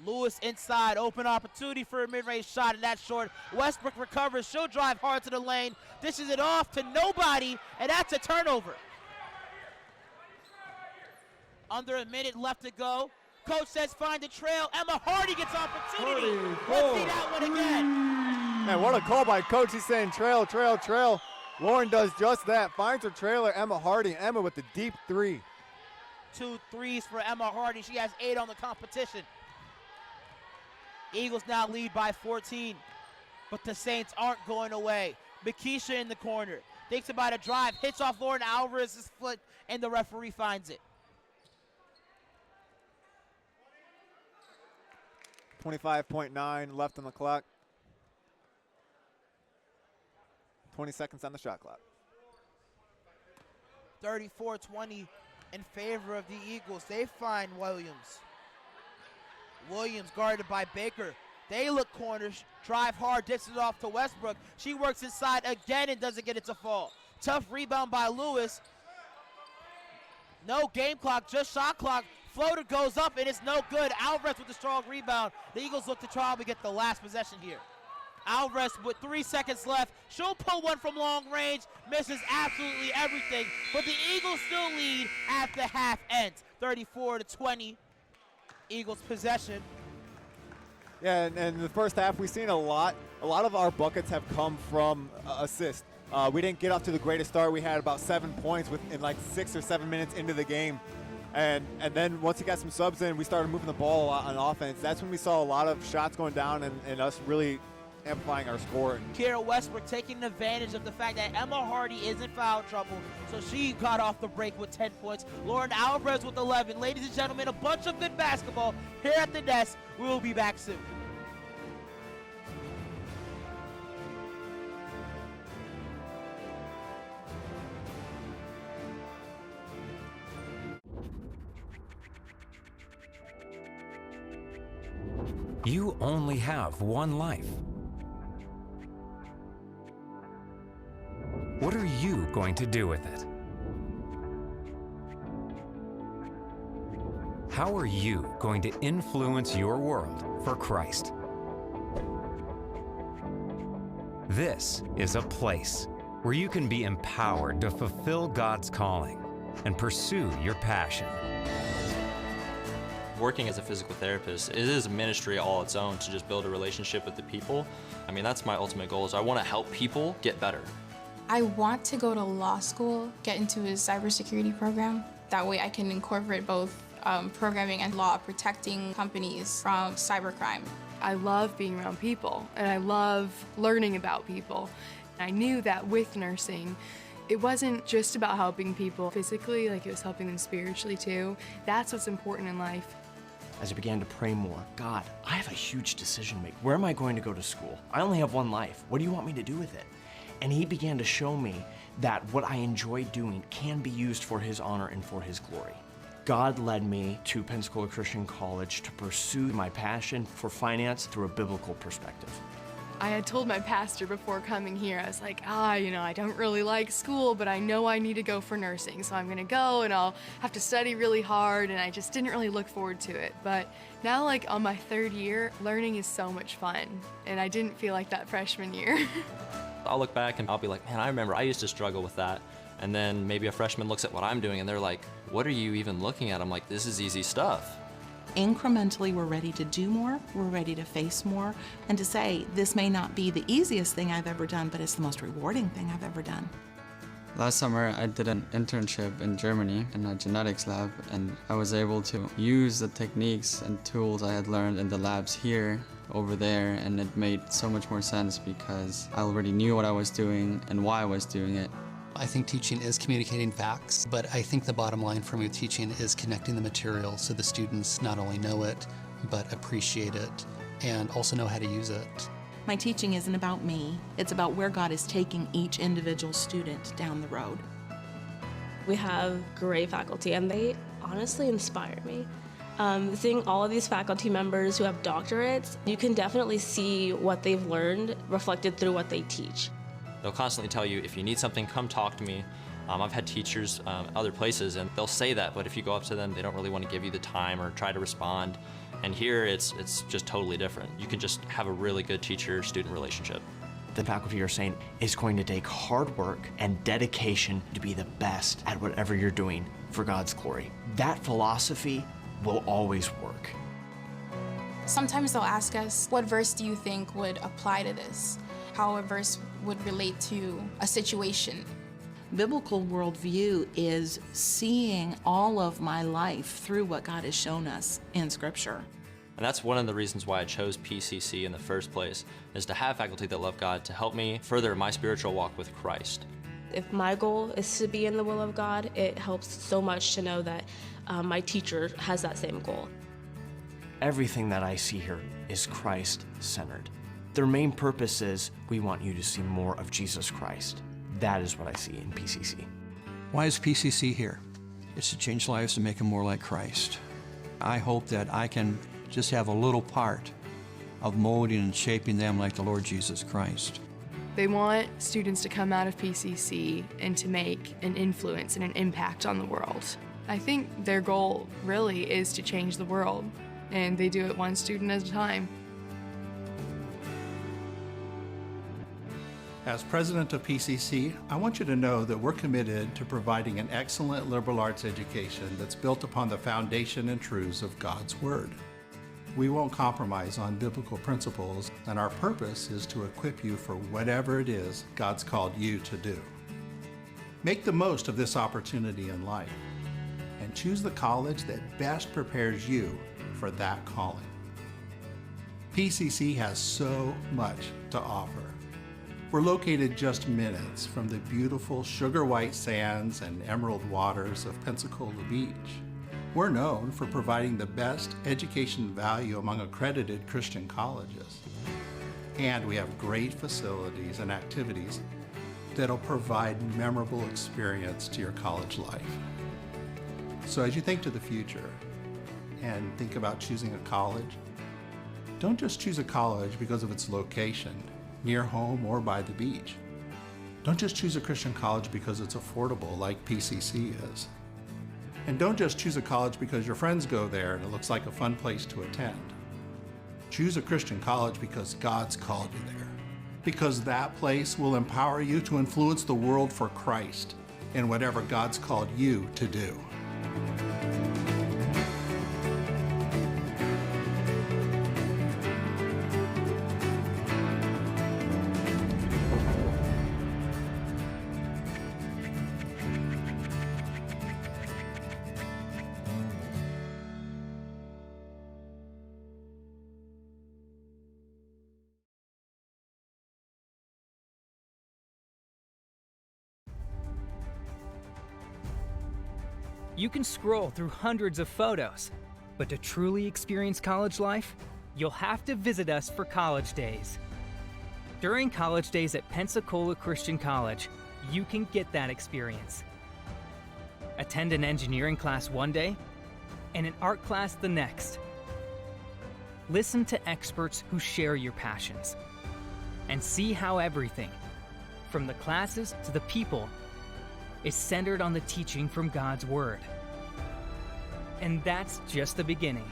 Lewis inside, open opportunity for a mid-range shot, and that's short. Westbrook recovers, she'll drive hard to the lane, dishes it off to nobody, and that's a turnover. Under a minute left to go. Coach says find the trail. Emma Hardy gets opportunity. Let's see that one again. Man, what a call by Coach. He's saying trail, trail, trail. Lauren does just that. Finds her trailer, Emma Hardy. Emma with the deep three. 2 threes for Emma Hardy. She has 8 on the competition. Eagles now lead by 14, but the Saints aren't going away. Makisha in the corner. Thinks about a drive, hits off Lauren Alvarez's foot, and the referee finds it. 25.9 left on the clock. 20 seconds on the shot clock. 34-20 in favor of the Eagles. They find Williams. Williams guarded by Baker. They look corners, drive hard, dishes it off to Westbrook. She works inside again and doesn't get it to fall. Tough rebound by Lewis. No game clock, just shot clock. Floater goes up and it's no good. Alvarez with a strong rebound. The Eagles look to try to get the last possession here. Alvarez with 3 seconds left. She'll pull one from long range. Misses absolutely everything. But the Eagles still lead at the half end. 34-20. Eagles possession. Yeah, and in the first half, we've seen a lot of our buckets have come from assists. We didn't get off to the greatest start. We had about 7 points in like 6 or 7 minutes into the game. And then once we got some subs in, we started moving the ball a lot on offense. That's when we saw a lot of shots going down and us really amplifying our score. Kira Westbrook taking advantage of the fact that Emma Hardy is in foul trouble, so she got off the break with 10 points. Lauren Alvarez with 11. Ladies and gentlemen, a bunch of good basketball here at the Nest. We will be back soon. You only have one life. What are you going to do with it? How are you going to influence your world for Christ? This is a place where you can be empowered to fulfill God's calling and pursue your passion. Working as a physical therapist, it is a ministry all its own to just build a relationship with the people. I mean, that's my ultimate goal, is I want to help people get better. I want to go to law school, get into a cybersecurity program. That way I can incorporate both programming and law, protecting companies from cybercrime. I love being around people, and I love learning about people. I knew that with nursing, it wasn't just about helping people physically, like it was helping them spiritually too. That's what's important in life. As I began to pray more, God, I have a huge decision to make. Where am I going to go to school? I only have one life. What do you want me to do with it? And he began to show me that what I enjoy doing can be used for his honor and for his glory. God led me to Pensacola Christian College to pursue my passion for finance through a biblical perspective. I had told my pastor before coming here, I was like, I don't really like school, but I know I need to go for nursing. So I'm gonna go and I'll have to study really hard, and I just didn't really look forward to it. But now, like on my 3rd year, learning is so much fun, and I didn't feel like that freshman year. I'll look back and I'll be like, man, I remember I used to struggle with that. And then maybe a freshman looks at what I'm doing and they're like, what are you even looking at? I'm like, this is easy stuff. Incrementally, we're ready to do more, we're ready to face more, and to say, this may not be the easiest thing I've ever done, but it's the most rewarding thing I've ever done. Last summer, I did an internship in Germany in a genetics lab, and I was able to use the techniques and tools I had learned in the labs here over there, and it made so much more sense because I already knew what I was doing and why I was doing it. I think teaching is communicating facts, but I think the bottom line for me with teaching is connecting the material so the students not only know it, but appreciate it and also know how to use it. My teaching isn't about me, it's about where God is taking each individual student down the road. We have great faculty and they honestly inspire me. Seeing all of these faculty members who have doctorates, you can definitely see what they've learned reflected through what they teach. They'll constantly tell you, if you need something, come talk to me. I've had teachers other places and they'll say that, but if you go up to them, they don't really want to give you the time or try to respond. And here, it's just totally different. You can just have a really good teacher-student relationship. The faculty are saying it's going to take hard work and dedication to be the best at whatever you're doing for God's glory. That philosophy will always work. Sometimes they'll ask us, what verse do you think would apply to this? How a verse would relate to a situation. Biblical worldview is seeing all of my life through what God has shown us in Scripture. And that's one of the reasons why I chose PCC in the first place, is to have faculty that love God to help me further my spiritual walk with Christ. If my goal is to be in the will of God, it helps so much to know that my teacher has that same goal. Everything that I see here is Christ-centered. Their main purpose is, we want you to see more of Jesus Christ. That is what I see in PCC. Why is PCC here? It's to change lives to make them more like Christ. I hope that I can just have a little part of molding and shaping them like the Lord Jesus Christ. They want students to come out of PCC and to make an influence and an impact on the world. I think their goal really is to change the world, and they do it one student at a time. As president of PCC, I want you to know that we're committed to providing an excellent liberal arts education that's built upon the foundation and truths of God's Word. We won't compromise on biblical principles, and our purpose is to equip you for whatever it is God's called you to do. Make the most of this opportunity in life, and choose the college that best prepares you for that calling. PCC has so much to offer. We're located just minutes from the beautiful sugar white sands and emerald waters of Pensacola Beach. We're known for providing the best education value among accredited Christian colleges. And we have great facilities and activities that'll provide memorable experience to your college life. So as you think to the future and think about choosing a college, don't just choose a college because of its location, near home or by the beach. Don't just choose a Christian college because it's affordable like PCC is. And don't just choose a college because your friends go there and it looks like a fun place to attend. Choose a Christian college because God's called you there. Because that place will empower you to influence the world for Christ in whatever God's called you to do. You can scroll through hundreds of photos, but to truly experience college life, you'll have to visit us for College Days. During College Days at Pensacola Christian College, you can get that experience. Attend an engineering class one day and an art class the next. Listen to experts who share your passions and see how everything, from the classes to the people, is centered on the teaching from God's Word. And that's just the beginning.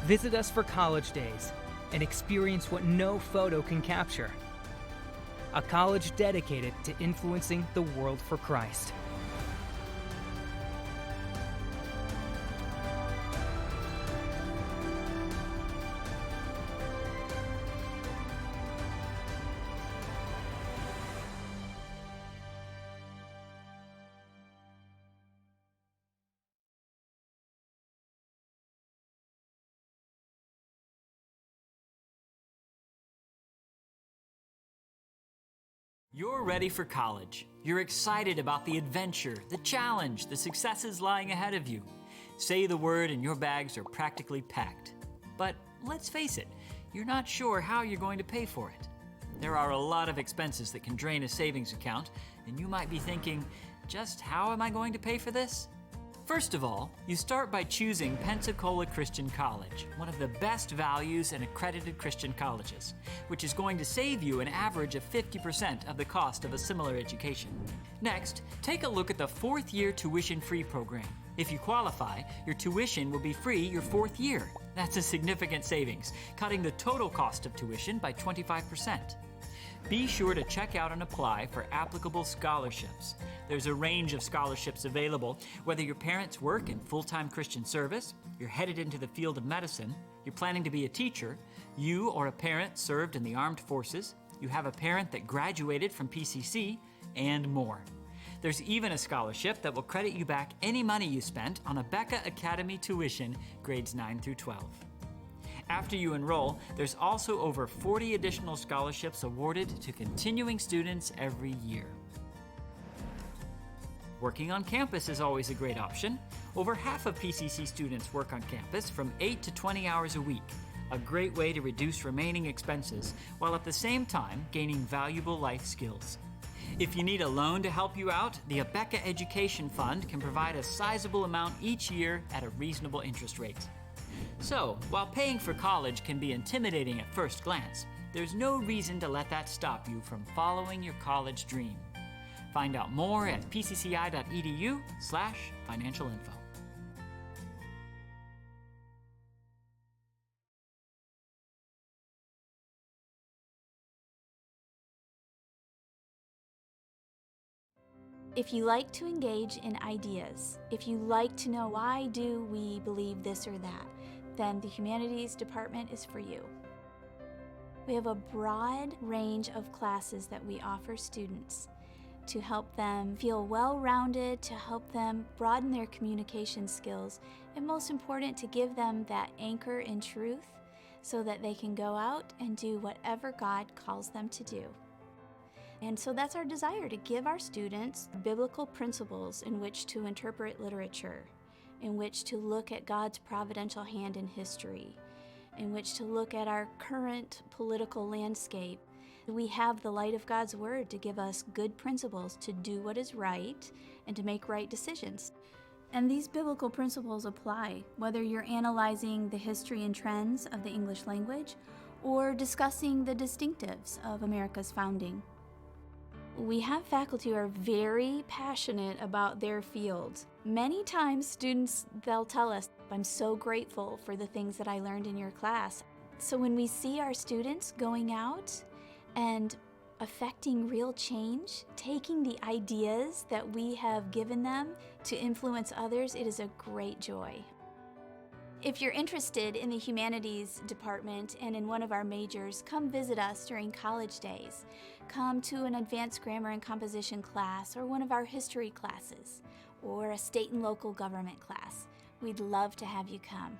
Visit us for College Days and experience what no photo can capture. A college dedicated to influencing the world for Christ. You're ready for college. You're excited about the adventure, the challenge, the successes lying ahead of you. Say the word and your bags are practically packed. But let's face it, you're not sure how you're going to pay for it. There are a lot of expenses that can drain a savings account, and you might be thinking, just how am I going to pay for this? First of all, you start by choosing Pensacola Christian College, one of the best values and accredited Christian colleges, which is going to save you an average of 50% of the cost of a similar education. Next, take a look at the fourth-year tuition-free program. If you qualify, your tuition will be free your fourth year. That's a significant savings, cutting the total cost of tuition by 25%. Be sure to check out and apply for applicable scholarships. There's a range of scholarships available, whether your parents work in full-time Christian service, you're headed into the field of medicine, you're planning to be a teacher, you or a parent served in the armed forces, you have a parent that graduated from PCC, and more. There's even a scholarship that will credit you back any money you spent on a Becca Academy tuition, grades 9 through 12. After you enroll, there's also over 40 additional scholarships awarded to continuing students every year. Working on campus is always a great option. Over half of PCC students work on campus from 8 to 20 hours a week, a great way to reduce remaining expenses while at the same time gaining valuable life skills. If you need a loan to help you out, the Abeka Education Fund can provide a sizable amount each year at a reasonable interest rate. So, while paying for college can be intimidating at first glance, there's no reason to let that stop you from following your college dream. Find out more at pcci.edu/financial info. If you like to engage in ideas, if you like to know why do we believe this or that, then the Humanities Department is for you. We have a broad range of classes that we offer students to help them feel well-rounded, to help them broaden their communication skills, and most important, to give them that anchor in truth so that they can go out and do whatever God calls them to do. And so that's our desire, to give our students biblical principles in which to interpret literature, in which to look at God's providential hand in history, in which to look at our current political landscape. We have the light of God's Word to give us good principles to do what is right and to make right decisions. And these biblical principles apply whether you're analyzing the history and trends of the English language or discussing the distinctives of America's founding. We have faculty who are very passionate about their fields. Many times students, they'll tell us, "I'm so grateful for the things that I learned in your class." So when we see our students going out and affecting real change, taking the ideas that we have given them to influence others, it is a great joy. If you're interested in the Humanities Department and in one of our majors, come visit us during college days. Come to an advanced grammar and composition class or one of our history classes or a state and local government class. We'd love to have you come.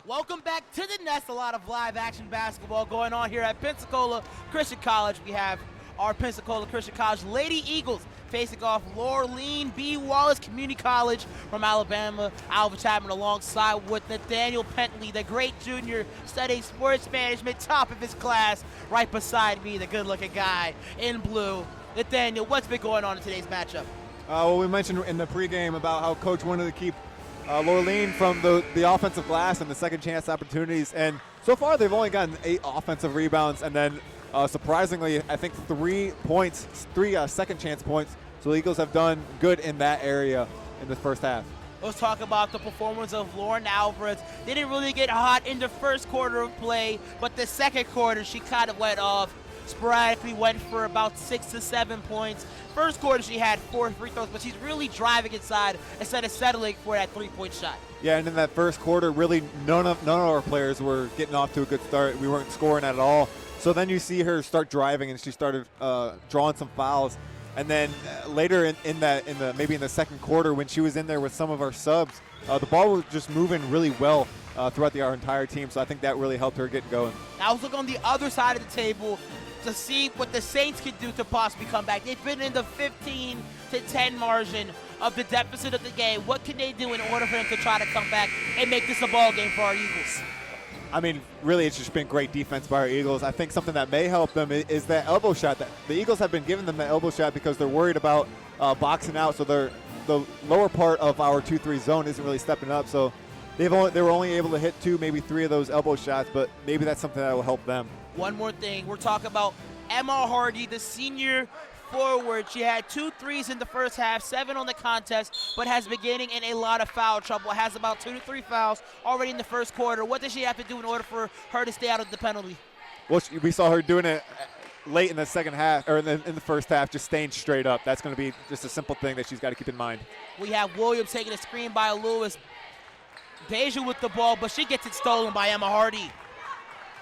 Welcome back to the Nest. A lot of live action basketball going on here at Pensacola Christian College. We have our Pensacola Christian College Lady Eagles facing off Lurleen B. Wallace Community College from Alabama. Alva Chapman alongside with Nathaniel Pentley, the great junior studying sports management, top of his class, right beside me, the good-looking guy in blue. Nathaniel, what's been going on in today's matchup? Well, we mentioned in the pregame about how Coach wanted to keep Lurleen from the offensive glass and the second chance opportunities, and so far they've only gotten 8 offensive rebounds and then surprisingly I think 3 second chance points So the Eagles have done good in that area in the first half. Let's talk about the performance of Lauren Alvarez. They didn't really get hot in the first quarter of play, but the second quarter she kind of went off. Sporadically went for about 6 to 7 points. First quarter she had 4 free throws, but she's really driving inside instead of settling for that three-point shot. Yeah, and in that first quarter, really none of our players were getting off to a good start. We weren't scoring at all. So then you see her start driving, and she started drawing some fouls. And then later in the second quarter, when she was in there with some of our subs, the ball was just moving really well throughout our entire team. So I think that really helped her get going. Now let's look on the other side of the table to see what the Saints can do to possibly come back. They've been in the 15 to 10 margin of the deficit of the game. What can they do in order for them to try to come back and make this a ball game for our Eagles? I mean, really, it's just been great defense by our Eagles. I think something that may help them is that elbow shot. The Eagles have been giving them that elbow shot because they're worried about boxing out, so the lower part of our 2-3 zone isn't really stepping up. So they were only able to hit 2, maybe 3 of those elbow shots, but maybe that's something that will help them. One more thing, we're talking about Emma Hardy, the senior forward. She had 2 threes in the first half, 7 on the contest, but has been getting in a lot of foul trouble. Has about 2 to 3 fouls already in the first quarter. What does she have to do in order for her to stay out of the penalty? Well, we saw her doing it late in the second half, or in the first half, just staying straight up. That's going to be just a simple thing that she's got to keep in mind. We have Williams taking a screen by Lewis. Beja with the ball, but she gets it stolen by Emma Hardy.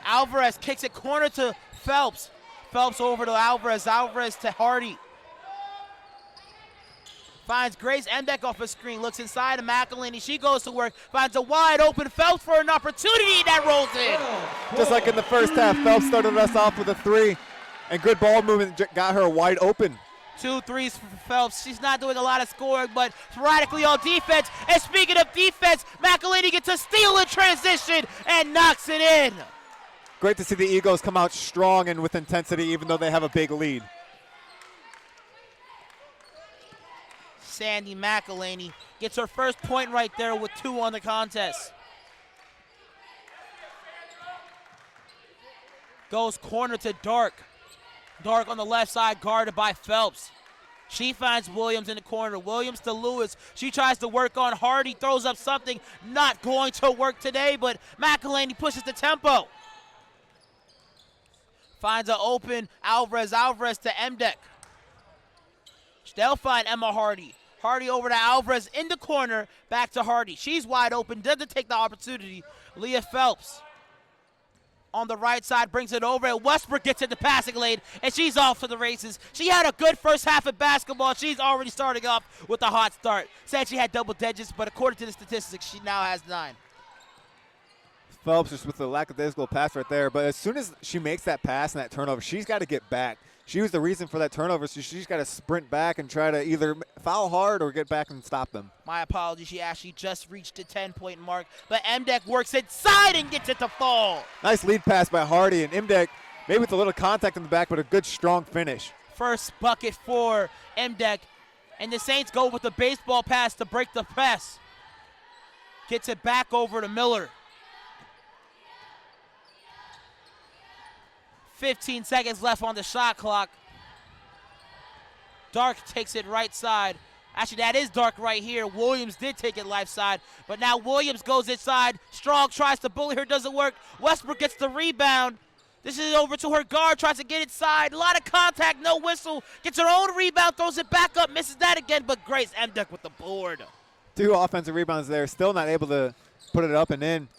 Alvarez kicks it corner to Phelps. Phelps over to Alvarez. Alvarez to Hardy. Finds Grace Emdeck off a screen. Looks inside of McElhaney. She goes to work. Finds a wide open Phelps for an opportunity that rolls in. Just like in the first half, Phelps started us off with a 3, and good ball movement got her wide open. 2 threes for Phelps. She's not doing a lot of scoring, but sporadically on defense. And speaking of defense, McElhaney gets a steal in transition and knocks it in. Great to see the Eagles come out strong and with intensity, even though they have a big lead. Sandy McElhaney gets her first point right there with 2 on the contest. Goes corner to Dark. Dark on the left side, guarded by Phelps. She finds Williams in the corner. Williams to Lewis. She tries to work on Hardy, throws up something. Not going to work today, but McElhaney pushes the tempo. Finds an open Alvarez to Emdeck. They'll find Emma Hardy. Hardy over to Alvarez in the corner, back to Hardy. She's wide open, doesn't take the opportunity. Leah Phelps on the right side brings it over, and Westbrook gets in the passing lane, and she's off to the races. She had a good first half of basketball. She's already starting off with a hot start. Said she had double digits, but according to the statistics, she now has 9. Phelps just with the lackadaisical pass right there. But as soon as she makes that pass and that turnover, she's got to get back. She was the reason for that turnover, so she's got to sprint back and try to either foul hard or get back and stop them. My apologies. She actually just reached the 10-point mark, but Emdeck works inside and gets it to fall. Nice lead pass by Hardy, and Emdeck, maybe with a little contact in the back, but a good, strong finish. First bucket for Emdeck, and the Saints go with the baseball pass to break the press. Gets it back over to Miller. 15 seconds left on the shot clock. Dark takes it right side. Actually, that is Dark right here. Williams did take it left side, but now Williams goes inside. Strong tries to bully her, doesn't work. Westbrook gets the rebound. This is over to her guard, tries to get inside. A lot of contact, no whistle. Gets her own rebound, throws it back up, misses that again, but Grace Emdeck with the board. 2 offensive rebounds there, still not able to put it up and in.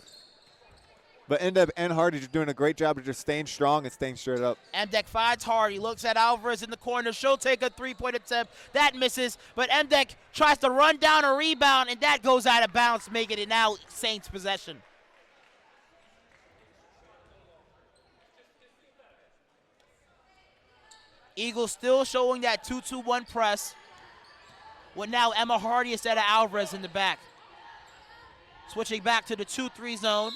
But Emdeck and Hardy are doing a great job of just staying strong and staying straight up. Emdeck finds Hardy, looks at Alvarez in the corner. She'll take a 3-point attempt. That misses, but Emdeck tries to run down a rebound, and that goes out of bounds, making it now Saints possession. Eagles still showing that 2-2-1 press, with now Emma Hardy instead of Alvarez in the back. Switching back to the 2-3 zone.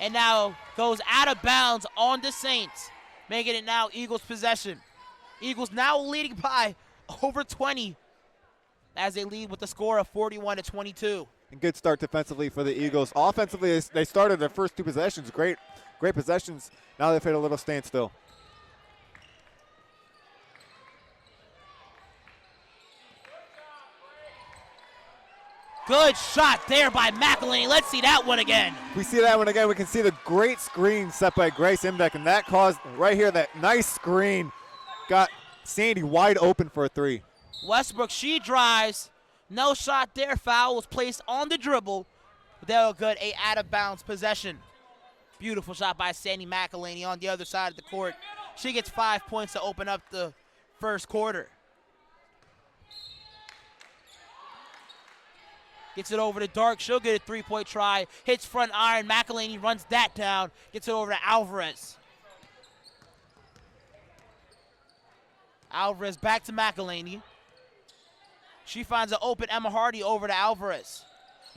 And now goes out of bounds on the Saints, making it now Eagles possession. Eagles now leading by over 20 as they lead with the score of 41-22. And good start defensively for the Eagles. Offensively, they started their first 2 possessions. Great possessions. Now they've hit a little standstill. Good shot there by McElhaney. Let's see that one again. If we see that one again, we can see the great screen set by Grace Imdeck, and that caused right here, that nice screen got Sandy wide open for a three. Westbrook, she drives. No shot there. Foul was placed on the dribble. They're good. A out-of-bounds possession. Beautiful shot by Sandy McElhaney on the other side of the court. She gets 5 points to open up the first quarter. Gets it over to Dark. She'll get a three-point try. Hits front iron. McElhaney runs that down. Gets it over to Alvarez. Alvarez back to McElhaney. She finds an open Emma Hardy over to Alvarez.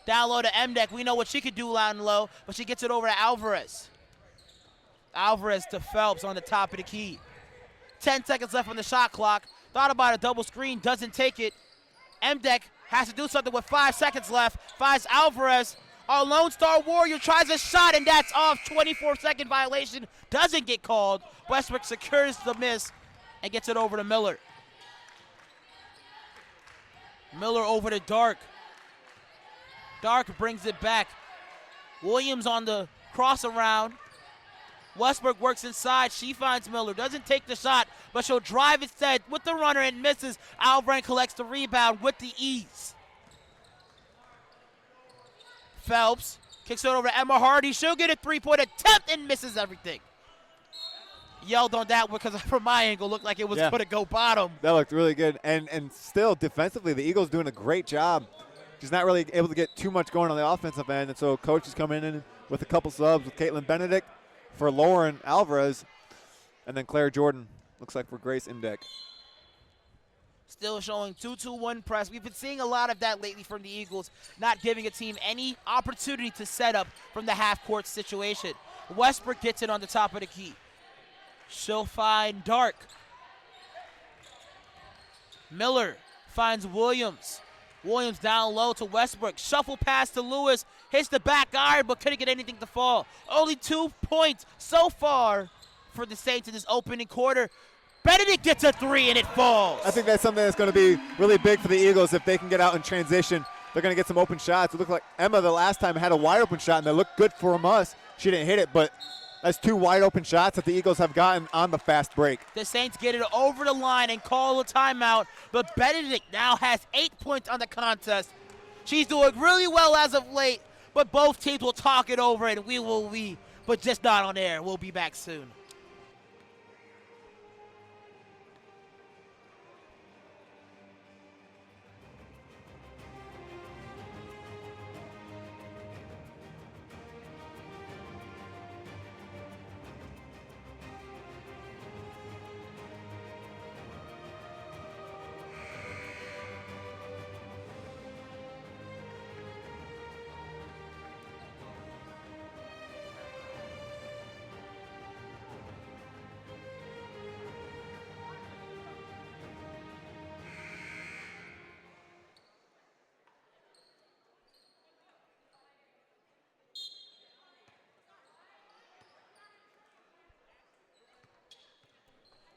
Down low to Mdeck. We know what she could do loud and low, but she gets it over to Alvarez. Alvarez to Phelps on the top of the key. 10 seconds left on the shot clock. Thought about a double screen, doesn't take it. Mdeck has to do something with 5 seconds left. Finds Alvarez. Our Lone Star Warrior tries a shot, and that's off. 24-second violation. Doesn't get called. Westbrook secures the miss and gets it over to Miller. Miller over to Dark. Dark brings it back. Williams on the cross around. Westbrook works inside. She finds Miller. Doesn't take the shot, but she'll drive instead with the runner and misses. Alvarez collects the rebound with the ease. Phelps kicks it over to Emma Hardy. She'll get a three-point attempt and misses everything. Yelled on that because from my angle looked like it was going to go bottom. That looked really good. And still, defensively, the Eagles doing a great job. She's not really able to get too much going on the offensive end, and so coach is coming in with a couple subs with Caitlin Benedict for Lauren Alvarez, and then Claire Jordan, looks like for Grace Imdeck. Still showing 2-2-1 press. We've been seeing a lot of that lately from the Eagles, not giving a team any opportunity to set up from the half-court situation. Westbrook gets it on the top of the key. She'll find Dark. Miller finds Williams. Williams down low to Westbrook. Shuffle pass to Lewis. Hits the back iron, but couldn't get anything to fall. Only 2 points so far for the Saints in this opening quarter. Benedict gets a three, and it falls. I think that's something that's going to be really big for the Eagles if they can get out in transition. They're going to get some open shots. It looked like Emma the last time had a wide open shot, and they looked good from us. She didn't hit it, but that's 2 wide open shots that the Eagles have gotten on the fast break. The Saints get it over the line and call a timeout, but Benedict now has 8 points on the contest. She's doing really well as of late, but both teams will talk it over, and we will leave, but just not on air. We'll be back soon.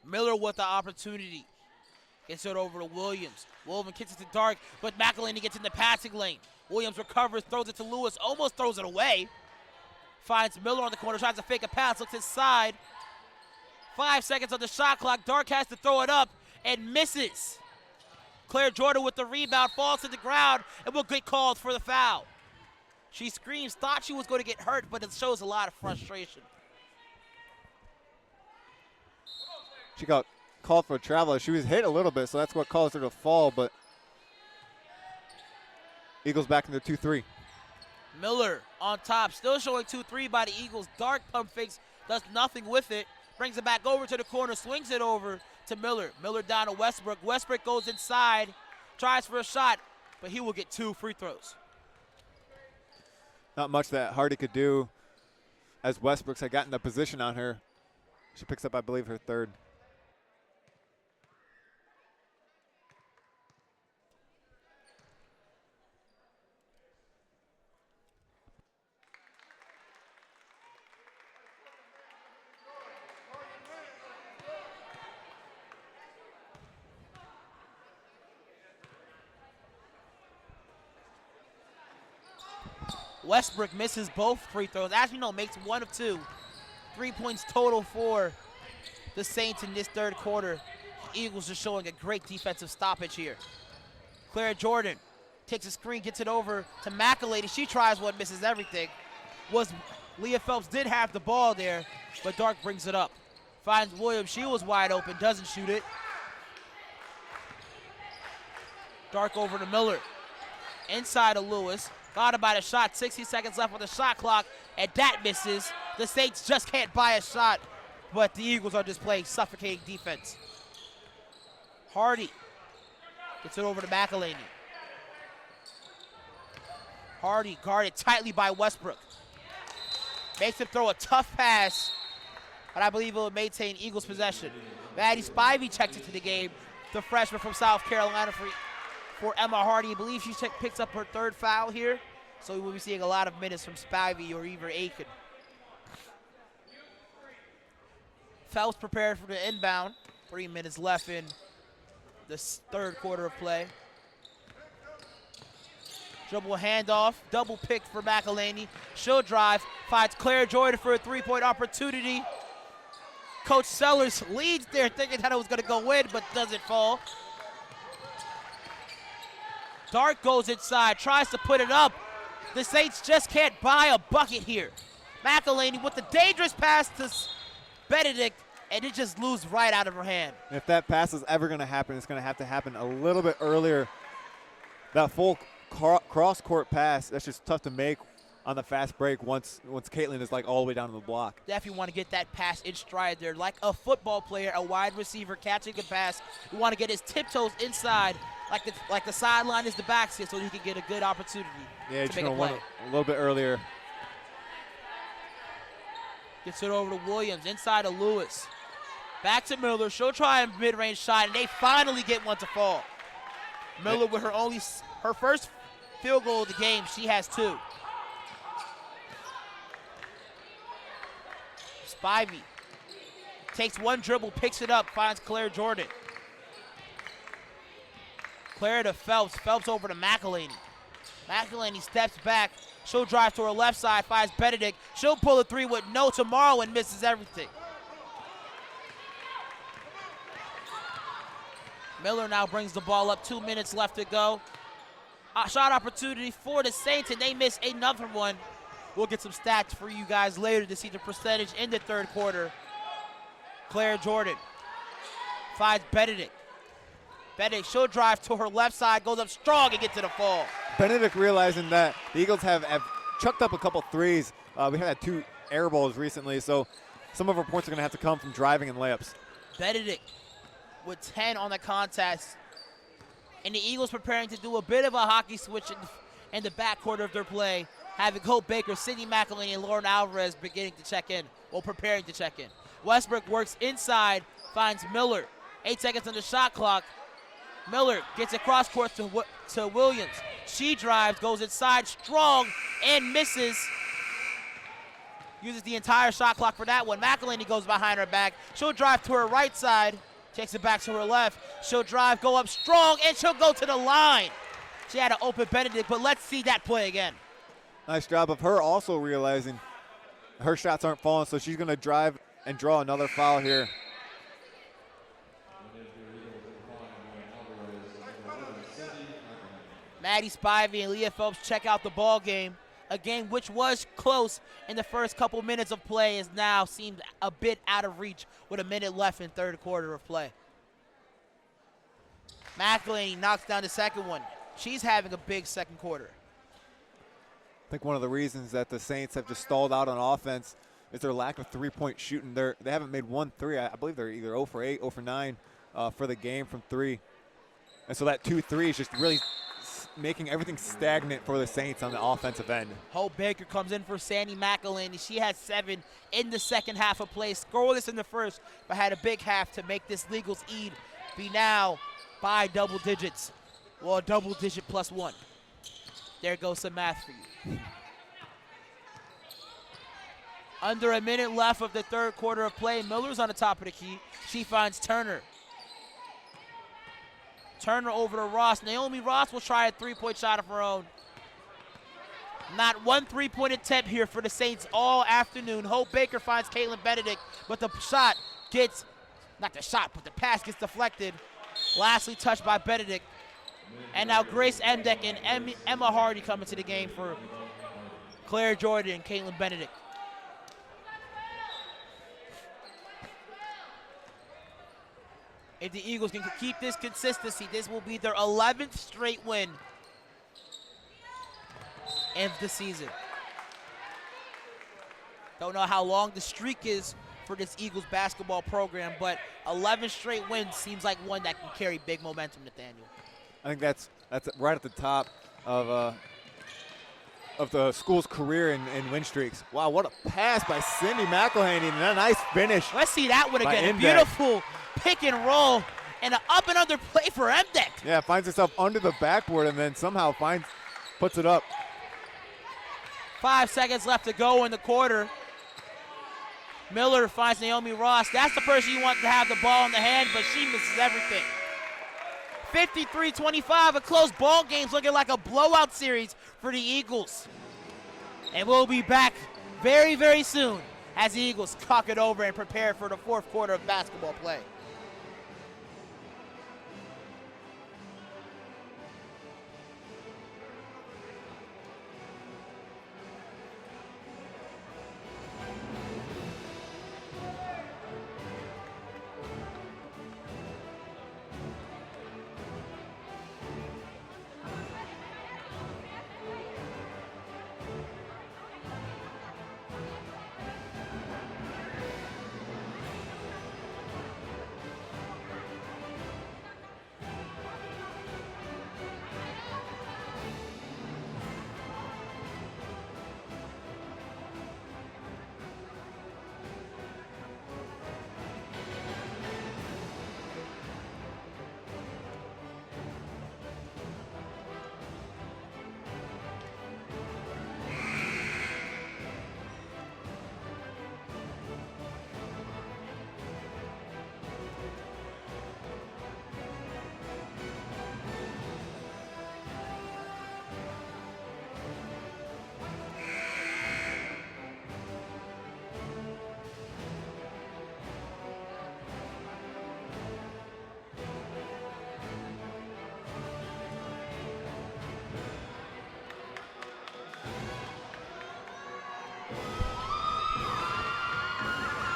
Miller with the opportunity. Gets it over to Williams. Williams kicks it to Dark, but McElhaney gets in the passing lane. Williams recovers, throws it to Lewis, almost throws it away. Finds Miller on the corner, tries to fake a pass, looks inside. 5 seconds on the shot clock. Dark has to throw it up and misses. Claire Jordan with the rebound, falls to the ground, and will get called for the foul. She screams, thought she was going to get hurt, but it shows a lot of frustration. She got called for a traveler. She was hit a little bit, so that's what caused her to fall, but Eagles back into 2-3. Miller on top, still showing 2-3 by the Eagles. Dark pump fakes, does nothing with it. Brings it back over to the corner, swings it over to Miller. Miller down to Westbrook. Westbrook goes inside, tries for a shot, but he will get 2 free throws. Not much that Hardy could do as Westbrook's had gotten the position on her. She picks up, I believe, her third. Westbrook misses both free throws. As you know, makes 1 of 2. 3 points total for the Saints in this third quarter. The Eagles just showing a great defensive stoppage here. Claire Jordan takes a screen, gets it over to McElady. She tries one, misses everything. Leah Phelps did have the ball there, but Dark brings it up. Finds Williams. She was wide open, doesn't shoot it. Dark over to Miller. Inside of Lewis. Got about a shot. 60 seconds left on the shot clock, and that misses. The Saints just can't buy a shot, but the Eagles are just playing suffocating defense. Hardy gets it over to McElhaney. Hardy guarded tightly by Westbrook. Makes him throw a tough pass, but I believe it will maintain Eagles possession. Maddie Spivey checks into the game, the freshman from South Carolina for Emma Hardy. I believe she picks up her 3rd foul here, so we will be seeing a lot of minutes from Spivey or even Aiken. Phelps prepared for the inbound. 3 minutes left in the third quarter of play. Dribble handoff, double pick for McElhaney. She'll drive, finds Claire Jordan for a 3-point opportunity. Coach Sellers leads there, thinking that it was gonna go in, but doesn't fall. Dark goes inside, tries to put it up. The Saints just can't buy a bucket here. McElhaney with the dangerous pass to Benedict, and it just loses right out of her hand. If that pass is ever going to happen, it's going to have to happen a little bit earlier. That full cross-court pass, that's just tough to make on the fast break once Caitlin is like all the way down to the block. Definitely want to get that pass in stride there. Like a football player, a wide receiver catching a pass. You want to get his tiptoes inside, like the sideline is the backseat, so he can get a good opportunity Yeah, to make a play. A little bit earlier. Gets it over to Williams, inside of Lewis. Back to Miller. She'll try a mid-range shot, and they finally get one to fall. Miller with her first field goal of the game. She has 2. Spivey takes one dribble, picks it up, finds Claire Jordan. Claire to Phelps. Phelps over to McElhaney. McElhaney steps back. She'll drive to her left side, finds Benedict. She'll pull a 3 with no tomorrow and misses everything. Miller now brings the ball up. 2 minutes left to go. Shot opportunity for the Saints, and they miss another one. We'll get some stats for you guys later to see the percentage in the third quarter. Claire Jordan finds Benedict. Benedict, she'll drive to her left side, goes up strong and gets to the fall. Benedict realizing that the Eagles have chucked up a couple threes. We had 2 air balls recently, so some of our points are going to have to come from driving and layups. Benedict with 10 on the contest. And the Eagles preparing to do a bit of a hockey switch in the back quarter of their play, having Hope Baker, Sydney McElhaney, and Lauren Alvarez preparing to check in. Westbrook works inside, finds Miller. 8 seconds on the shot clock. Miller gets across court to Williams. She drives, goes inside strong, and misses. Uses the entire shot clock for that one. McElhaney goes behind her back. She'll drive to her right side. Takes it back to her left. She'll drive, go up strong, and she'll go to the line. She had to open Benedict, but let's see that play again. Nice job of her also realizing her shots aren't falling, so she's going to drive and draw another foul here. Maddie Spivey and Leah Phelps check out the ball game. A game which was close in the first couple minutes of play is now seemed a bit out of reach with a minute left in third quarter of play. McElhaney knocks down the second one. She's having a big second quarter. I think one of the reasons that the Saints have just stalled out on offense is their lack of three-point shooting. They haven't made 1 3. I believe they're either 0 for 8, 0 for 9 for the game from 3. And so that 2-3 is just really making everything stagnant for the Saints on the offensive end. Hope Baker comes in for Sandy McElhaney. She had 7 in the second half of play. Scoreless in the first, but had a big half to make this Eagles lead be now by double digits. Well, double digit +1. There goes some math for you. Under a minute left of the third quarter of play. Miller's on the top of the key. She finds Turner. Turner over to Ross. Naomi Ross will try a 3-point shot of her own. Not one three-point attempt here for the Saints all afternoon. Hope Baker finds Caitlin Benedict, but the shot gets, not the shot, but the pass gets deflected. Lastly touched by Benedict. And now Grace Emdeck and Emma Hardy come into the game for Claire Jordan and Caitlin Benedict. If the Eagles can keep this consistency, this will be their 11th straight win of the season. Don't know how long the streak is for this Eagles basketball program, but 11 straight wins seems like one that can carry big momentum, Nathaniel. I think that's right at the top of the school's career in win streaks. Wow, what a pass by Cindy McElhaney and a nice finish. Let's see that one again. A beautiful pick and roll and an up and under play for Emdeck. Yeah, finds herself under the backboard and then somehow puts it up. 5 seconds left to go in the quarter. Miller finds Naomi Ross. That's the person you want to have the ball in the hand, but she misses everything. 53-25, a close ball game's looking like a blowout series for the Eagles. And we'll be back very, very soon as the Eagles cock it over and prepare for the fourth quarter of basketball play.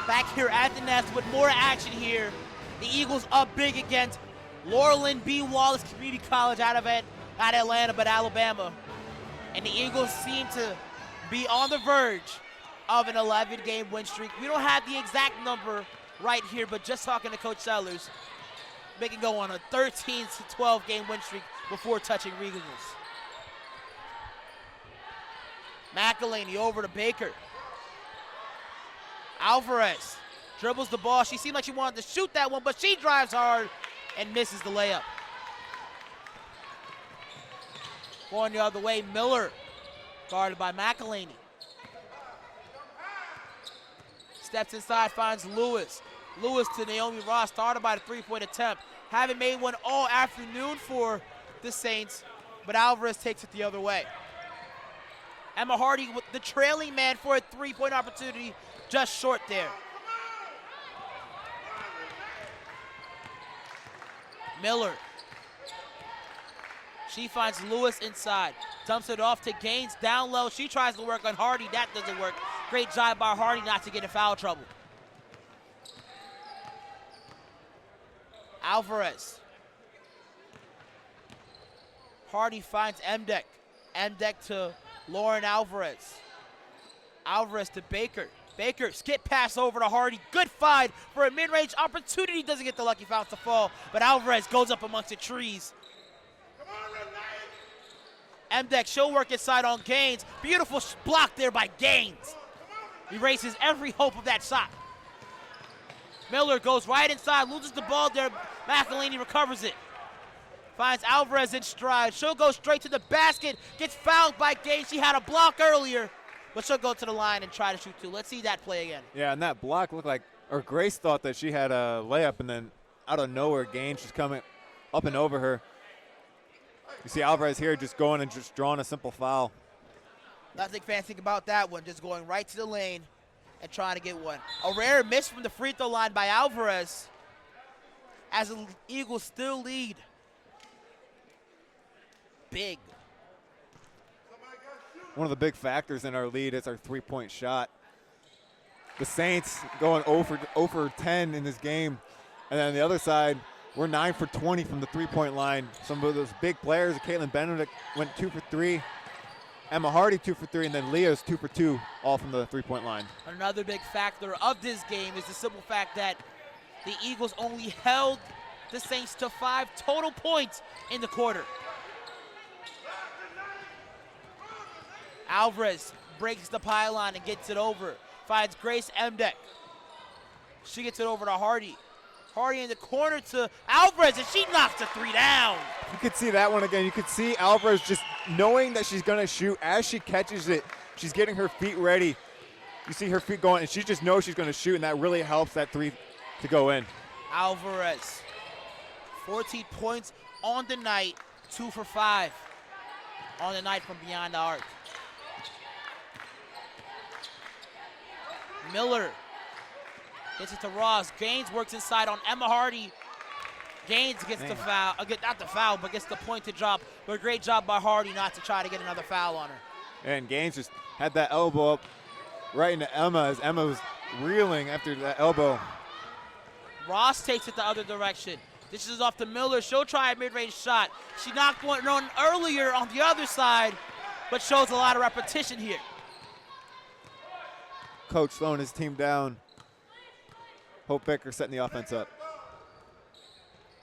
Back here at the Nest with more action here. The Eagles up big against Lurleen B. Wallace Community College out of Atlanta, but Alabama. And the Eagles seem to be on the verge of an 11-game win streak. We don't have the exact number right here, but just talking to Coach Sellers, they can go on a 13 to 12-game win streak before touching Regals. McElhaney over to Baker. Alvarez dribbles the ball. She seemed like she wanted to shoot that one, but she drives hard and misses the layup. Going the other way, Miller, guarded by McElhaney. Steps inside, finds Lewis. Lewis to Naomi Ross, started by the three-point attempt. Haven't made one all afternoon for the Saints, but Alvarez takes it the other way. Emma Hardy with the trailing man for a three-point opportunity, just short there. Miller. She finds Lewis inside. Dumps it off to Gaines down low. She tries to work on Hardy. That doesn't work. Great job by Hardy not to get in foul trouble. Alvarez. Hardy finds Emdeck. Emdeck to Lauren Alvarez. Alvarez to Baker. Baker, skip pass over to Hardy. Good find for a mid-range opportunity. Doesn't get the lucky foul to fall, but Alvarez goes up amongst the trees. Emdeck, she'll work inside on Gaines. Beautiful block there by Gaines. Erases every hope of that shot. Miller goes right inside, loses the ball there. McElhaney recovers it. Finds Alvarez in stride. She'll go straight to the basket. Gets fouled by Gaines. She had a block earlier, but she'll go to the line and try to shoot two. Let's see that play again. Yeah, and that block looked like, or Grace thought that she had a layup, and then out of nowhere, Gaines just coming up and over her. You see Alvarez here just going and just drawing a simple foul. Nothing fancy about that one, just going right to the lane and trying to get one. A rare miss from the free throw line by Alvarez as the Eagles still lead. Big. One of the big factors in our lead is our three-point shot. The Saints going 0 for 10 in this game. And then on the other side, we're 9 for 20 from the three-point line. Some of those big players, Caitlin Benedict went 2 for 3. Emma Hardy 2 for 3, and then Leah's 2 for 2, all from the three-point line. Another big factor of this game is the simple fact that the Eagles only held the Saints to 5 total points in the quarter. Alvarez breaks the pylon and gets it over. Finds Grace Emdeck. She gets it over to Hardy. Hardy in the corner to Alvarez, and she knocks the 3 down. You could see that one again. You could see Alvarez just knowing that she's going to shoot. As she catches it, she's getting her feet ready. You see her feet going, and she just knows she's going to shoot, and that really helps that 3 to go in. Alvarez, 14 points on the night, 2 for 5 on the night from beyond the arc. Miller gets it to Ross. Gaines works inside on Emma Hardy. Gaines gets the foul, not the foul, but gets the point to drop. But a great job by Hardy not to try to get another foul on her. And Gaines just had that elbow up right into Emma as Emma was reeling after that elbow. Ross takes it the other direction. This is off to Miller. She'll try a mid-range shot. She knocked one on earlier on the other side, but shows a lot of repetition here. Coach slowing his team down. Hope Baker setting the offense up.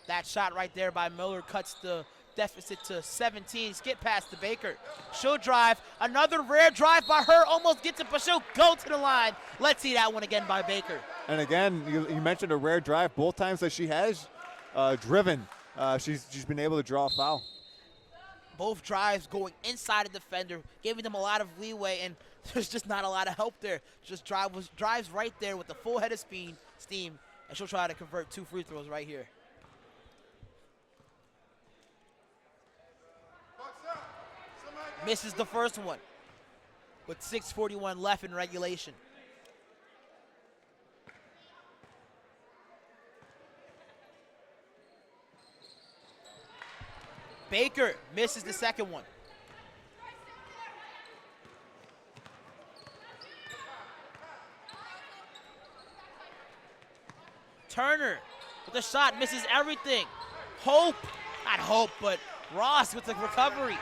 That shot right there by Miller cuts the deficit to 17. Skip past to Baker. She'll drive. Another rare drive by her. Almost gets it, but she'll go to the line. Let's see that one again by Baker. And again, you mentioned a rare drive. Both times that she has driven, she's been able to draw a foul. Both drives going inside a defender, giving them a lot of leeway, and there's just not a lot of help there. Just drives right there with the full head of steam, and she'll try to convert 2 free throws right here. Misses the first one with 6:41 left in regulation. Baker misses the second one. Turner with the shot, misses everything. Hope, not Hope, but Ross with the recovery.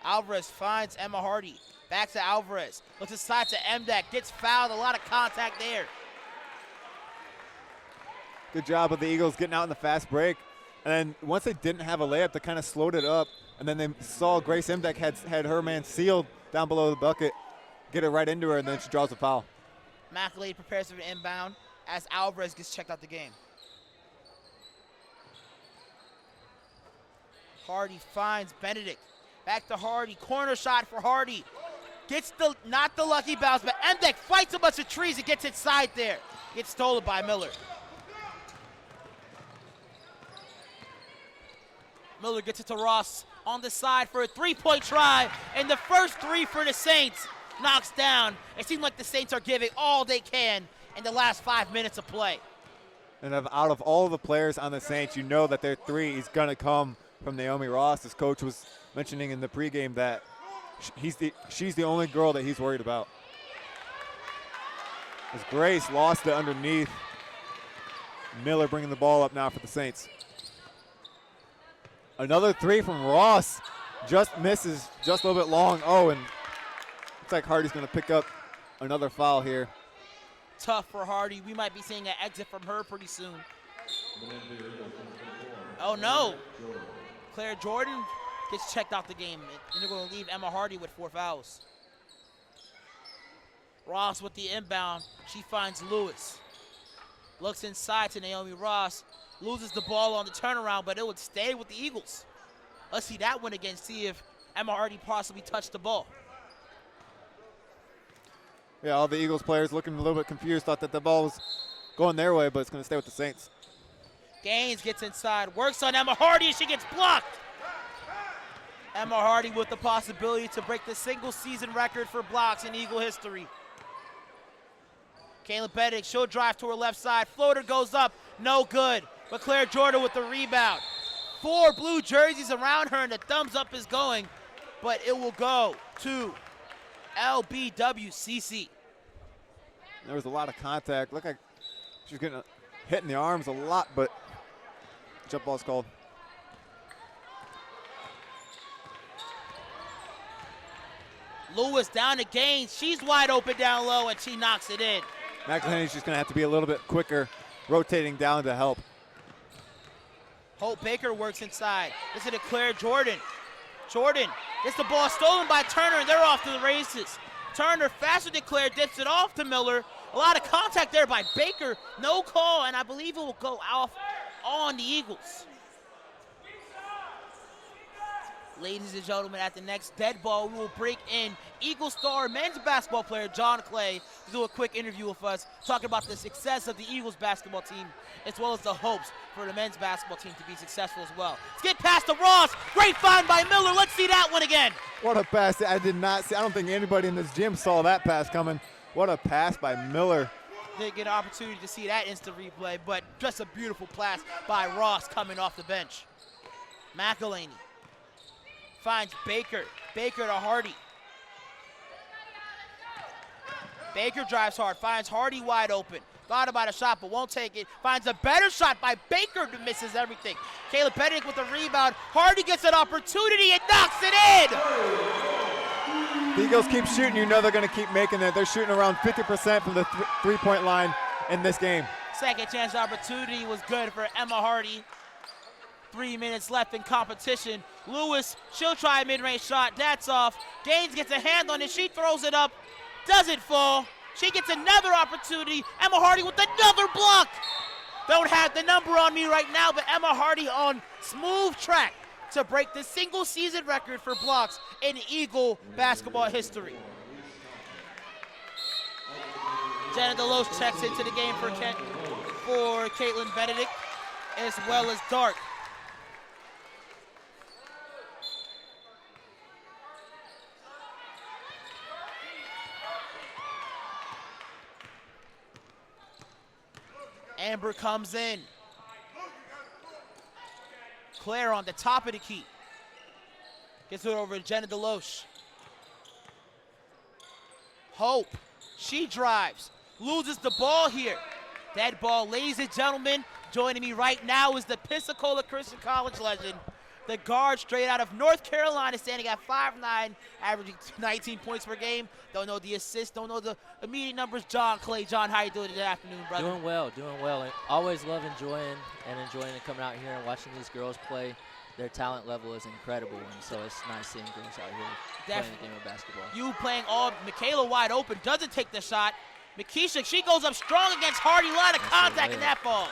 Alvarez finds Emma Hardy. Back to Alvarez. Looks aside to Emdeck. Gets fouled. A lot of contact there. Good job of the Eagles getting out in the fast break. And then once they didn't have a layup, they kind of slowed it up. And then they saw Grace Emdeck had her man sealed down below the bucket. Get it right into her, and then she draws a foul. McAlady prepares for an inbound as Alvarez gets checked out the game. Hardy finds Benedict. Back to Hardy. Corner shot for Hardy. Gets not the lucky bounce, but Emdeck fights a bunch of trees and gets inside there. Gets stolen by Miller. Miller gets it to Ross on the side for a 3-point try. And the first 3 for the Saints knocks down. It seems like the Saints are giving all they can in the last 5 minutes of play. And out of all the players on the Saints, you know that their 3 is going to come from Naomi Ross. His coach was mentioning in the pregame that she's the only girl that he's worried about. As Grace lost it underneath. Miller bringing the ball up now for the Saints. Another 3 from Ross. Just misses, just a little bit long. Oh, and looks like Hardy's going to pick up another foul here. Tough for Hardy. We might be seeing an exit from her pretty soon. Oh, no. Claire Jordan gets checked out the game, and they're going to leave Emma Hardy with 4 fouls. Ross with the inbound. She finds Lewis. Looks inside to Naomi Ross. Loses the ball on the turnaround, but it would stay with the Eagles. Let's see that one again, see if Emma Hardy possibly touched the ball. Yeah, all the Eagles players looking a little bit confused, thought that the ball was going their way, but it's going to stay with the Saints. Gaines gets inside, works on Emma Hardy, and she gets blocked. Emma Hardy with the possibility to break the single season record for blocks in Eagle history. Kayla Benedict, she'll drive to her left side. Floater goes up, no good. But Claire Jordan with the rebound. 4 blue jerseys around her, and the thumbs up is going, but it will go to LBWCC. There was a lot of contact. Looked like she was getting hit in the arms a lot, but jump ball's called. Lewis down to Gaines. She's wide open down low, and she knocks it in. McElhenney's just going to have to be a little bit quicker, rotating down to help. Hope Baker works inside. This is to Claire Jordan. Jordan gets the ball stolen by Turner, and they're off to the races. Turner, faster than Claire, dips it off to Miller. A lot of contact there by Baker. No call, and I believe it will go off on the Eagles. Ladies and gentlemen, at the next dead ball, we will break in Eagle star men's basketball player John Clay to do a quick interview with us, talking about the success of the Eagles basketball team, as well as the hopes for the men's basketball team to be successful as well. Let's get past to Ross. Great find by Miller. Let's see that one again. What a pass. I did not see. I don't think anybody in this gym saw that pass coming. What a pass by Miller. Didn't get an opportunity to see that instant replay, but just a beautiful pass by Ross coming off the bench. McElhaney finds Baker. Baker to Hardy. Baker drives hard, finds Hardy wide open. Thought about a shot, but won't take it. Finds a better shot by Baker that misses everything. Kayla Benedict with the rebound. Hardy gets an opportunity and knocks it in! The Eagles keep shooting. You know they're going to keep making it. They're shooting around 50% from the three-point line in this game. Second chance opportunity was good for Emma Hardy. 3 minutes left in competition. Lewis, she'll try a mid-range shot. That's off. Gaines gets a hand on it. She throws it up. Doesn't fall. She gets another opportunity. Emma Hardy with another block. Don't have the number on me right now, but Emma Hardy on smooth track to break the single season record for blocks in Eagle basketball history. Jenna Deloche checks into the game for Caitlin Benedict, as well as Dart. Amber comes in. Claire on the top of the key. Gets it over to Jenna Deloche. Hope, she drives. Loses the ball here. Dead ball, ladies and gentlemen. Joining me right now is the Pensacola Christian College legend, the guard straight out of North Carolina, standing at 5'9", averaging 19 points per game. Don't know the assists, don't know the immediate numbers. John Clay. John, how you doing this afternoon, brother? Doing well. And always love enjoying and coming out here and watching these girls play. Their talent level is incredible, and so it's nice seeing girls out here playing the game of basketball. You playing all, Michaela wide open, doesn't take the shot. Makisha, she goes up strong against Hardy, line of contact, and that falls.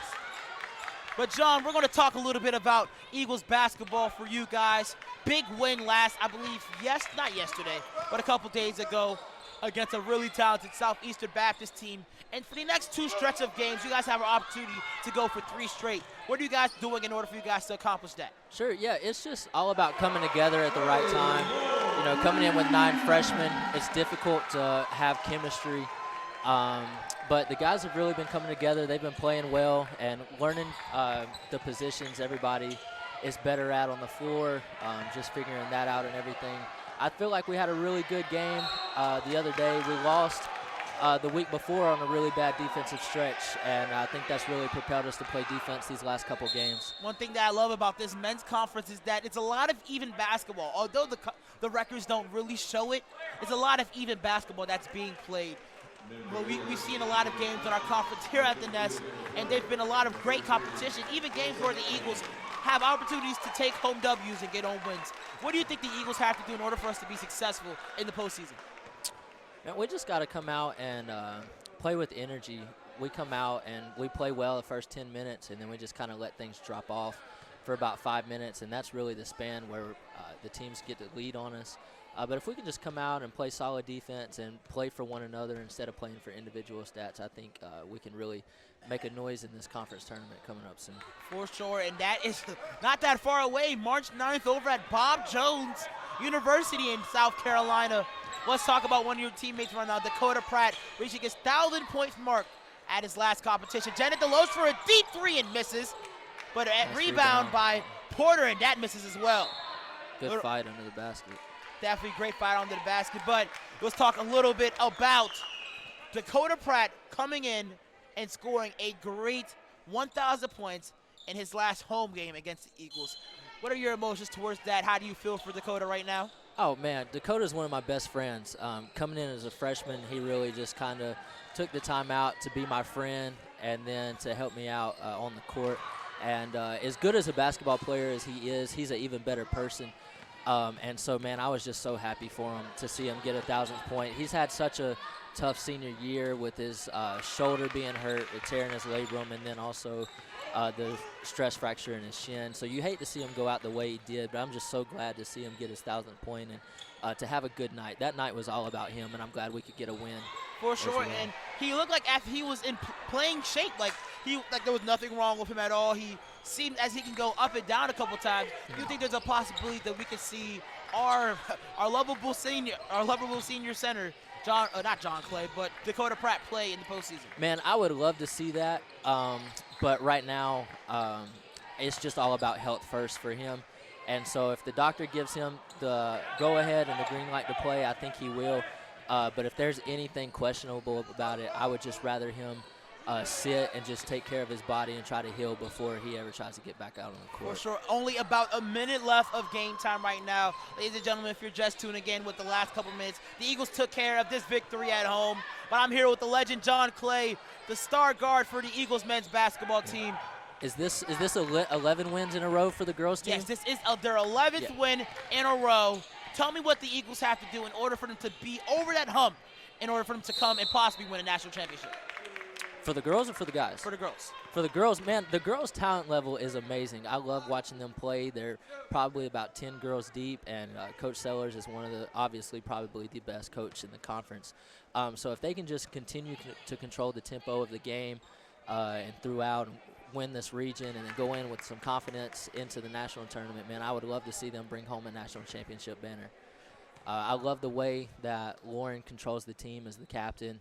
But John, we're going to talk a little bit about Eagles basketball for you guys. Big win last, I believe, not yesterday, but a couple days ago against a really talented Southeastern Baptist team. And for the next 2 stretch of games, you guys have an opportunity to go for 3 straight. What are you guys doing in order for you guys to accomplish that? Sure, yeah, it's just all about coming together at the right time. You know, coming in with 9 freshmen, it's difficult to have chemistry. But the guys have really been coming together. They've been playing well and learning the positions everybody is better at on the floor, just figuring that out and everything. I feel like we had a really good game the other day. We lost the week before on a really bad defensive stretch, and I think that's really propelled us to play defense these last couple games. One thing that I love about this men's conference is that it's a lot of even basketball. Although the records don't really show it, it's a lot of even basketball that's being played. Well, we've seen a lot of games in our conference here at the Nest, and there's been a lot of great competition, even games where the Eagles have opportunities to take home W's and get home wins. What do you think the Eagles have to do in order for us to be successful in the postseason? Man, we just got to come out and play with energy. We come out and we play well the first 10 minutes, and then we just kind of let things drop off for about 5 minutes, and that's really the span where the teams get the lead on us. But if we can just come out and play solid defense and play for one another instead of playing for individual stats, I think we can really make a noise in this conference tournament coming up soon. For sure, and that is not that far away. March 9th over at Bob Jones University in South Carolina. Let's talk about one of your teammates right now, Dakota Pratt, reaching his 1,000-point mark at his last competition. Janet Delos for a deep three and misses, but a Nice rebound by Porter, and that misses as well. Good fight under the basket. Definitely great fight under the basket, but let's talk a little bit about Dakota Pratt coming in and scoring a great 1,000 points in his last home game against the Eagles. What are your emotions towards that? How do you feel for Dakota right now? Oh, man, Dakota's one of my best friends. Coming in as a freshman, he really just kind of took the time out to be my friend and then to help me out on the court. And as good as a basketball player as he is, he's an even better person. And so, man, I was just so happy for him to see him get a 1,000th point. He's had such a tough senior year with his shoulder being hurt, with tearing his labrum, and then also the stress fracture in his shin. So you hate to see him go out the way he did, but I'm just so glad to see him get his 1,000th point and to have a good night. That night was all about him, and I'm glad we could get a win. For sure, and he looked like after he was in playing shape, like there was nothing wrong with him at all. He seemed as he can go up and down a couple times. Do you think there's a possibility that we could see our lovable senior center, not John Clay, but Dakota Pratt play in the postseason? Man, I would love to see that, but right now it's just all about health first for him. And so if the doctor gives him the go-ahead and the green light to play, I think he will. But if there's anything questionable about it, I would just rather him sit and just take care of his body and try to heal before he ever tries to get back out on the court. For sure. Only about a minute left of game time right now. Ladies and gentlemen, if you're just tuning in with the last couple minutes, the Eagles took care of this victory at home. But I'm here with the legend, John Clay, the star guard for the Eagles men's basketball team. Is this 11 wins in a row for the girls team? Yes, this is their 11th win in a row. Tell me what the Eagles have to do in order for them to be over that hump, in order for them to come and possibly win a national championship. For the girls or for the guys? For the girls. For the girls, man, the girls' talent level is amazing. I love watching them play. They're probably about 10 girls deep, and Coach Sellers is one of the, obviously, probably the best coach in the conference. So if they can just continue to control the tempo of the game and throughout and win this region and then go in with some confidence into the national tournament, man, I would love to see them bring home a national championship banner. I love the way that Lauren controls the team as the captain.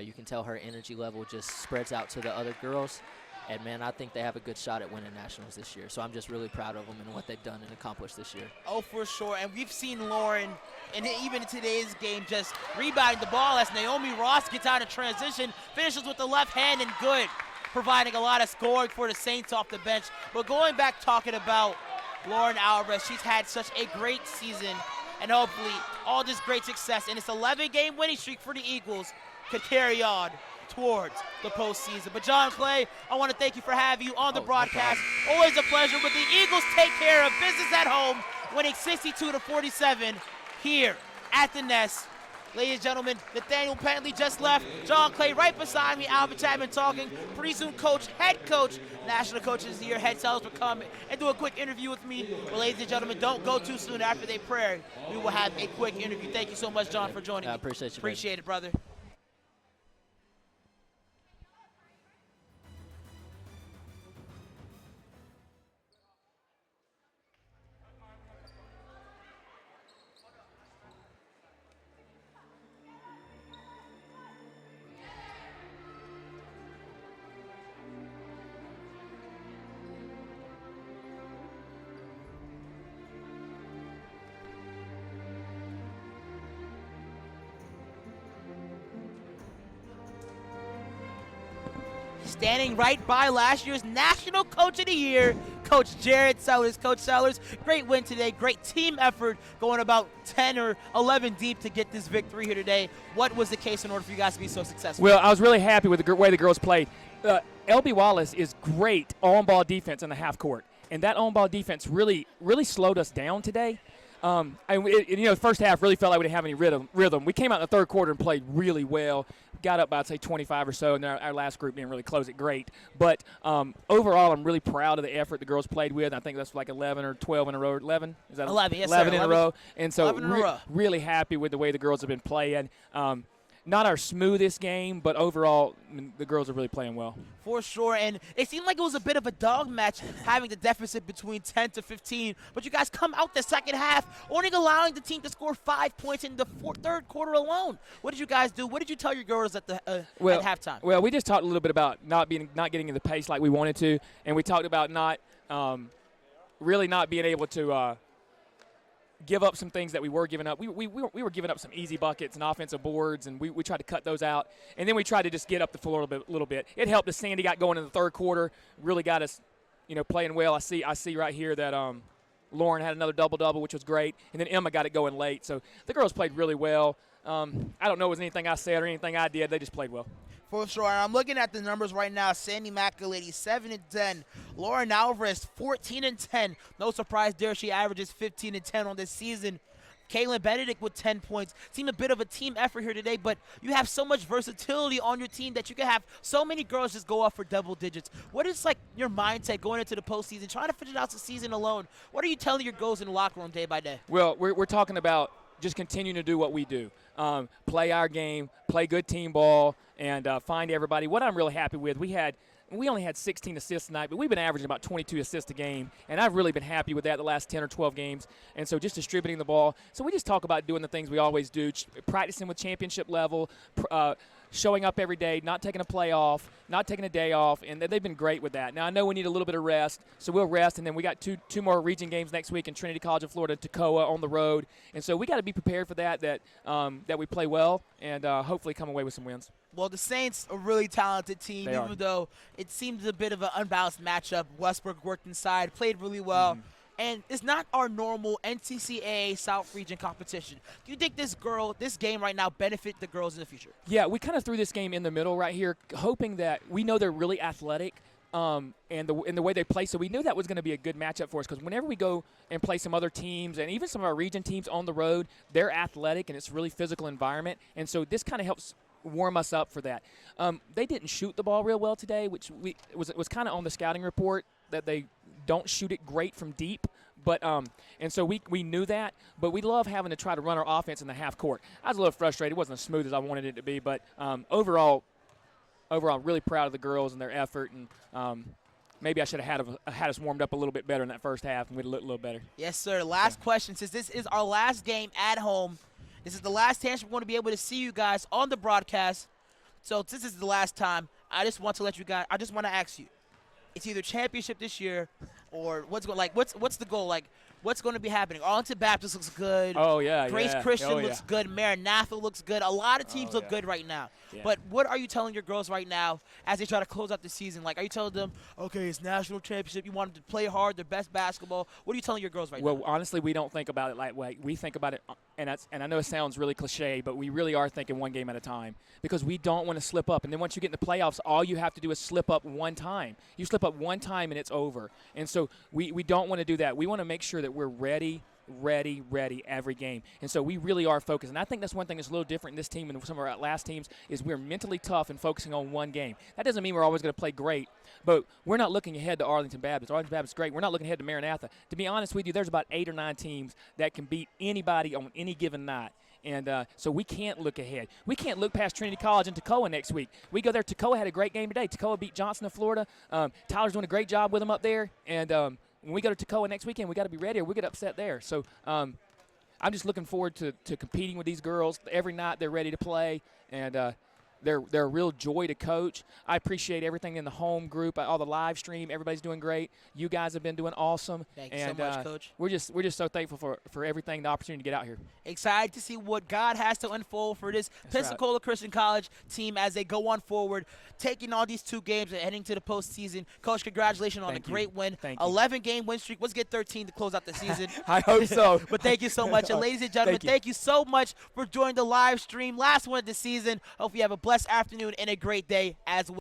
You can tell her energy level just spreads out to the other girls. And, man, I think they have a good shot at winning nationals this year. So I'm just really proud of them and what they've done and accomplished this year. Oh, for sure. And we've seen Lauren, and even in today's game, just rebounding the ball as Naomi Ross gets out of transition, finishes with the left hand and good, providing a lot of scoring for the Saints off the bench. But going back talking about Lauren Alvarez, she's had such a great season, and hopefully all this great success and this 11-game winning streak for the Eagles could carry on towards the postseason. But John Clay, I want to thank you for having you on the broadcast. Always a pleasure. But the Eagles take care of business at home, winning 62-47 here at the Nest. Ladies and gentlemen, Nathaniel Pentley just left. John Clay right beside me. Alvin Chapman talking. Pretty soon, head coach, national coaches here, head sellers will come and do a quick interview with me. But ladies and gentlemen, don't go too soon after they pray. We will have a quick interview. Thank you so much, John, for joining me. I appreciate you. Appreciate it, brother. Standing right by last year's National Coach of the Year, Coach Jared Sellers. Coach Sellers, great win today, great team effort, going about 10 or 11 deep to get this victory here today. What was the case in order for you guys to be so successful? Well, I was really happy with the way the girls played. LB Wallace is great on-ball defense in the half court, and that on-ball defense really slowed us down today. The first half really felt like we didn't have any rhythm. We came out in the third quarter and played really well. Got up by, I'd say, 25 or so, and our last group didn't really close it great. But overall, I'm really proud of the effort the girls played with. I think that's like 11 or 12 in a row. 11? Is that 11, yes, 11 sir. in a row. And so really happy with the way the girls have been playing. Not our smoothest game, but overall, the girls are really playing well. For sure, and it seemed like it was a bit of a dog match having the deficit between 10 to 15, but you guys come out the second half, only allowing the team to score 5 points in the third quarter alone. What did you guys do? What did you tell your girls at halftime? Well, we just talked a little bit about not getting in the pace like we wanted to, and we talked about really not being able to give up some things that we were giving up. We were giving up some easy buckets and offensive boards, and we tried to cut those out. And then we tried to just get up the floor a little bit. It helped us. Sandy got going in the third quarter, really got us, playing well. I see right here that Lauren had another double-double, which was great. And then Emma got it going late. So the girls played really well. I don't know if it was anything I said or anything I did. They just played well. For sure. I'm looking at the numbers right now. Sandy McAlady, 7-10. Lauren Alvarez, 14-10. No surprise there. She averages 15-10 on this season. Kaylin Benedict with 10 points. Seemed a bit of a team effort here today, but you have so much versatility on your team that you can have so many girls just go up for double digits. What is your mindset going into the postseason, trying to finish out the season alone? What are you telling your girls in the locker room day by day? Well, we're talking about just continuing to do what we do. Play our game, play good team ball, and find everybody. What I'm really happy with, we only had 16 assists tonight, but we've been averaging about 22 assists a game, and I've really been happy with that the last 10 or 12 games. And so just distributing the ball. So we just talk about doing the things we always do, practicing with championship level, showing up every day, not taking a play off, not taking a day off, and they've been great with that. Now, I know we need a little bit of rest, so we'll rest, and then we got two more region games next week in Trinity College of Florida, Toccoa on the road. And so we got to be prepared for that we play well and hopefully come away with some wins. Well, the Saints are a really talented team, even though it seems a bit of an unbalanced matchup. Westbrook worked inside, played really well. Mm-hmm. And it's not our normal NCCAA South Region competition. Do you think this game right now benefit the girls in the future? Yeah, we kind of threw this game in the middle right here, hoping that we know they're really athletic and the way they play. So we knew that was going to be a good matchup for us because whenever we go and play some other teams and even some of our region teams on the road, they're athletic and it's a really physical environment. And so this kind of helps warm us up for that. They didn't shoot the ball real well today, which was kind of on the scouting report that they don't shoot it great from deep. But and so we knew that, but we love having to try to run our offense in the half court. I was a little frustrated. It wasn't as smooth as I wanted it to be, but overall, really proud of the girls and their effort. And maybe I should have had us warmed up a little bit better in that first half, and we'd look a little better. Yes, sir. Last question. Since this is our last game at home, this is the last chance we're going to be able to see you guys on the broadcast. So this is the last time. I just want to ask you. It's either championship this year or what's the goal? What's going to be happening? Arlington Baptist looks good. Oh, yeah. Grace Christian looks good. Maranatha looks good. A lot of teams look good right now. Yeah. But what are you telling your girls right now as they try to close out the season? Are you telling them, okay, it's national championship, you want them to play hard, their best basketball? What are you telling your girls right now? Well, honestly, we don't think about it like we think about it, and I know it sounds really cliche, but we really are thinking one game at a time because we don't want to slip up. And then once you get in the playoffs, all you have to do is slip up one time. You slip up one time and it's over. And so we don't want to do that. We want to make sure that we're ready every game. And so we really are focused. And I think that's one thing that's a little different in this team and some of our last teams is we're mentally tough and focusing on one game. That doesn't mean we're always going to play great, but we're not looking ahead to Arlington Baptist. Arlington Baptist is great. We're not looking ahead to Maranatha. To be honest with you, there's about 8 or 9 teams that can beat anybody on any given night. And so we can't look ahead. We can't look past Trinity College and Toccoa next week. We go there. Toccoa had a great game today. Toccoa beat Johnson of Florida. Tyler's doing a great job with them up there. And when we go to Toccoa next weekend, we got to be ready or we get upset there. So I'm just looking forward to competing with these girls. Every night they're ready to play, and they're a real joy to coach. I appreciate everything in the home group, all the live stream. Everybody's doing great. You guys have been doing awesome. Thank you so much, Coach. We're just so thankful for everything, the opportunity to get out here. Excited to see what God has to unfold for this Pensacola Christian College team as they go on forward, taking on these 2 games and heading to the postseason. Coach, congratulations on a great win. 11-game win streak. Let's get 13 to close out the season. I hope so. But thank you so much. And ladies and gentlemen, thank you so much for joining the live stream. Last one of the season. Hope you have a blessed afternoon and a great day as well.